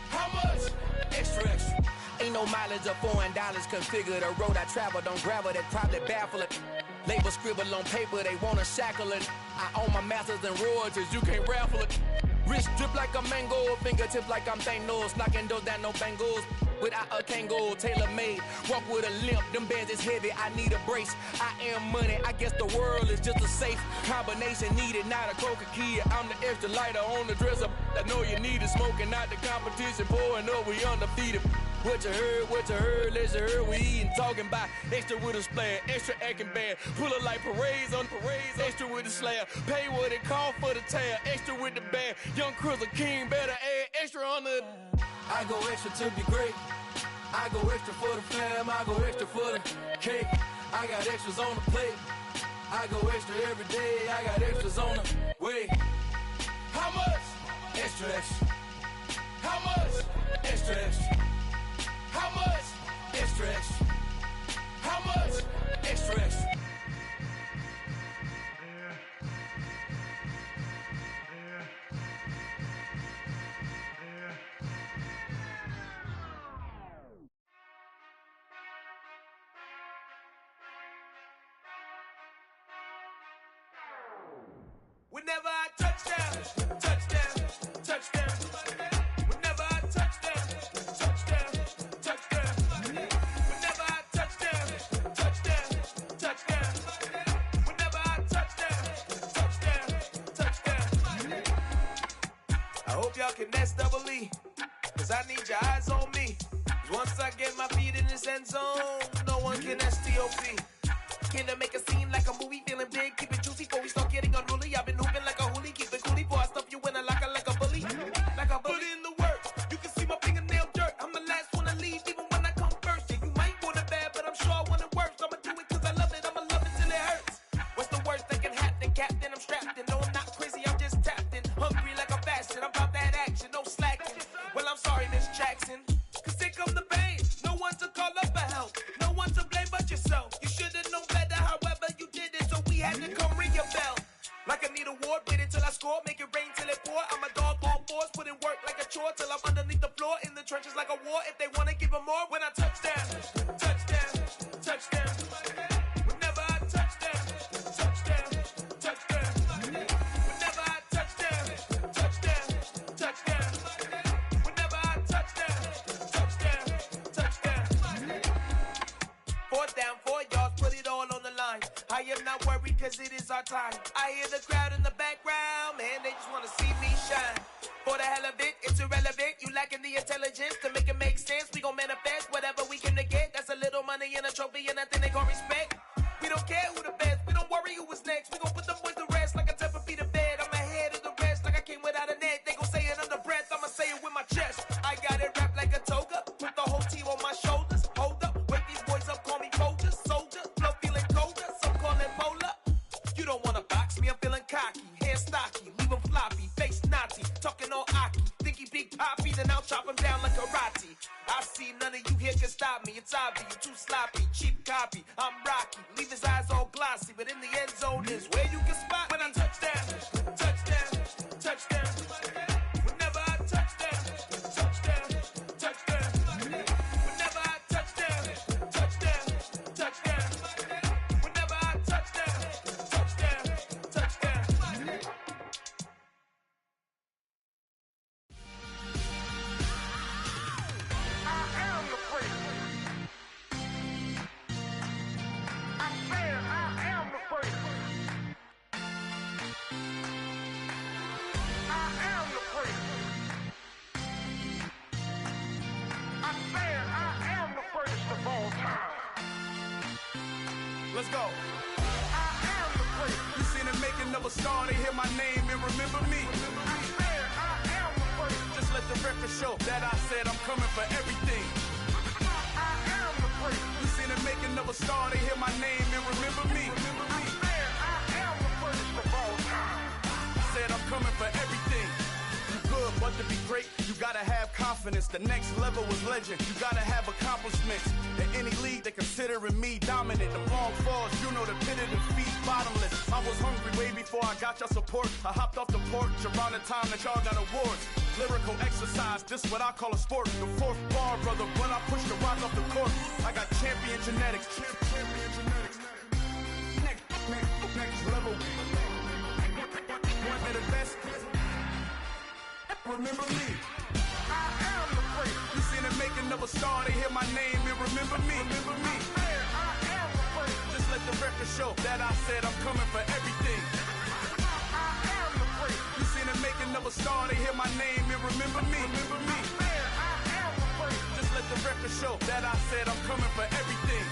How much? Extra, extra. Ain't no mileage of $4 configure the road I travel. Don't gravel, that probably baffle it. Label scribble on paper, they wanna shackle it. I own my masters and royalties, you can't raffle it. Wrist drip like a mango, fingertips like I'm Thanos. Knocking those down, no bangles. Without a Kango, tailor-made. Walk with a limp, them bands is heavy, I need a brace. I am money, I guess the world is just a safe combination needed, not a coca key. I'm the extra lighter on the dresser. I know you need it, smoking out the competition, pouring up, we undefeated. What you heard, let's hear we eatin', talking about extra with a splash, extra acting bad. Pull it like parades on parades, extra with the slab. Pay what it call for the tab, extra with the bag. Young Crizzle King, better add extra on the. I go extra to be great. I go extra for the fam, I go extra for the cake. I got extras on the plate. I go extra every day, I got extras on the way. How much? Extra, extra. How much? Extra, extra. How much? Extra, extra. How much? Extra, extra. Whenever I touchdown, touchdown, touchdown. Whenever I touchdown, touchdown, touchdown. Whenever I touchdown, touchdown, touchdown. Whenever I touchdown, touchdown. I hope y'all can double E, cause I need your eyes on me. Cause once I get my feet in this end zone, no one can STOP. Killer make a scene like a movie, feeling big, keep it juicy before we start getting unruly. I've been hooping like a hoolie, keep it coolie before I stuff you in a locker like a bully. Like a bully. Put in the work, you can see my fingernail dirt. I'm the last one to leave, even when I come first. Yeah, you might want it bad, but I'm sure I want it worse. I'ma do it cause I love it, I'ma love it till it hurts. What's the worst that can happen, Captain? I'm strapped in, no I'm not crazy, I'm just tapped in. Hungry like a bastard, I'm about that action, no slacking. Well, I'm sorry, Miss Jackson, cause here come the pain. No one to call up for help, no one to blame. score, make it rain till it pour. I'm a dog on fours, put in work like a chore till I'm underneath the floor, in the trenches like a war. If they wanna give them more, when I touch down, touchdown, touchdown. Whenever I touch down, touchdown, touchdown. Whenever I touch down, touchdown, touchdown. Whenever I touch down, touchdown, touchdown. 4th down, 4 yards, put it all on the line. I am not worried cause it is our time. I hear the crowd in the background, man, they just wanna see me shine. For the hell of it, it's irrelevant. You lacking the intelligence to make it make sense. We gon' manifest whatever we can to get. That's a little money and a trophy and nothing they gon' respect. We don't care who the best, we don't worry who was next. We gon' put them boys to rest like a temper feet of bed. I'm ahead of the rest like I came without a net. They gon' say it under breath, I'ma say it with my chest. I got it wrapped like a toga, put the whole team on my shoulders. Hold up, wake these boys up, call me Folger, soldier. Flow feeling colder, some call it polar. You don't wanna box me, I'm feeling cocky. Hair stocky, leave him floppy, face naughty. Talking all aki, think he big poppy, then I'll chop him down like karate. I see none of you here can stop me. It's obvious, you too sloppy, cheap copy. I'm Rocky, leave his eyes all glossy, but in the end zone is where you can spot when I touch down, touchdown, touchdown. Whenever I touch down, touchdown, touchdown. Whenever I touch down, touchdown, touchdown. Whenever I touch down, touchdown, touchdown. Let's go. You seen the making of a star, they hear my name and remember me. Just let the record show that I said I'm coming for everything. You seen the making of a star, they hear my name and remember me. I said I'm coming for everything. You good, but to be great, you gotta have confidence. The next level was legend. You gotta have accomplishments. In any league, they considering me dominant. The long falls, you know the pit of defeat, bottomless. I was hungry way before I got your support. I hopped off the porch around the time that y'all got awards. Lyrical exercise, this what I call a sport. The 4th bar, brother, when I push the rock off the court. I got champion genetics. Next level. One of the best. Remember me. I am the great. You seen the making of a star, they hear my name and remember me. Remember me. I am the great. Just let the record show that I said I'm coming for everything. I am the great. You seen the making of a star, they hear my name and remember me. Remember me. I am the great. Just let the record show that I said I'm coming for everything.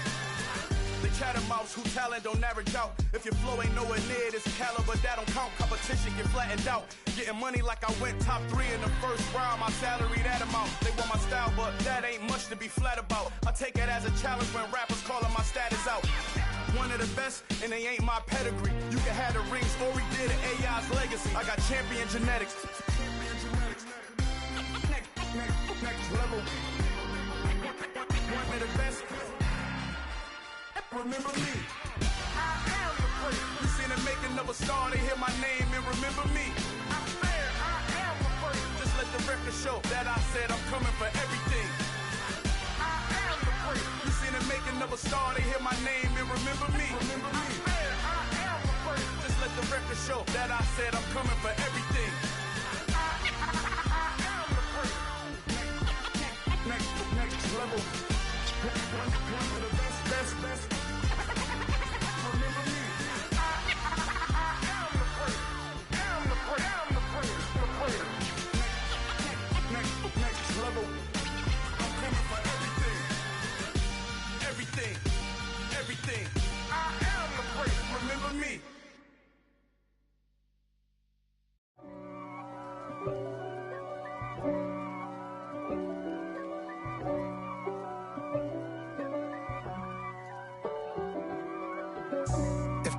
The chattermouths who talent don't average out. If your flow ain't nowhere near this caliber, that don't count. Competition get flattened out. Getting money like I went top 3 in the first round. My salary that amount. They want my style, but that ain't much to be flat about. I take it as a challenge when rappers calling my status out. One of the best, and they ain't my pedigree. You can have the rings, or we did it, AI's legacy. I got champion genetics. Next level. One of the best. Remember me. I am the great. You seen the making of a star, they hear my name and remember me. I am the great. Just let the record show that I said I'm coming for everything. I am the great. You seen the making of a star, they hear my name and remember me. Remember me. I am the great. Just let the record show that I said I'm coming for everything. I am the great. Next level. One of the best. Remember me. I am the great. Am the great. Next level. I'm coming for everything. Everything. I am the great. Remember me.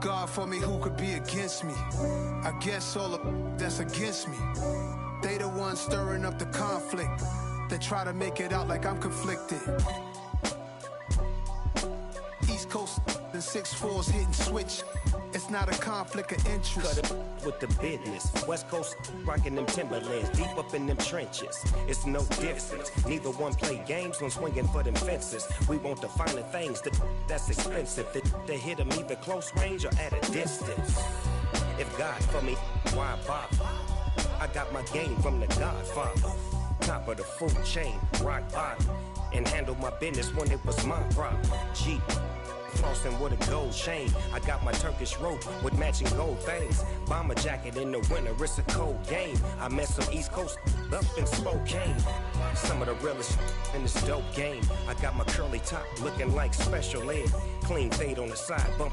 God for me, who could be against me? I guess all of that's against me. They the ones stirring up the conflict. They try to make it out like I'm conflicted. East Coast and 6'4s hitting switch. It's not a conflict of interest. Cut it with the business. West Coast rocking them Timberlands, deep up in them trenches. It's no difference. Neither one play games when swinging for them fences. We want the finer things that's expensive. They hit them either close range or at a distance. If God for me, why bother? I got my game from the Godfather. Top of the food chain, rock bottom. And handle my business when it was my problem. G. Flossing with a gold chain. I got my Turkish rope with matching gold things. Bomber jacket in the winter, it's a cold game. I met some East Coast up in Spokane. Some of the realest in this dope game. I got my curly top looking like special ed. Clean fade on the side, bumping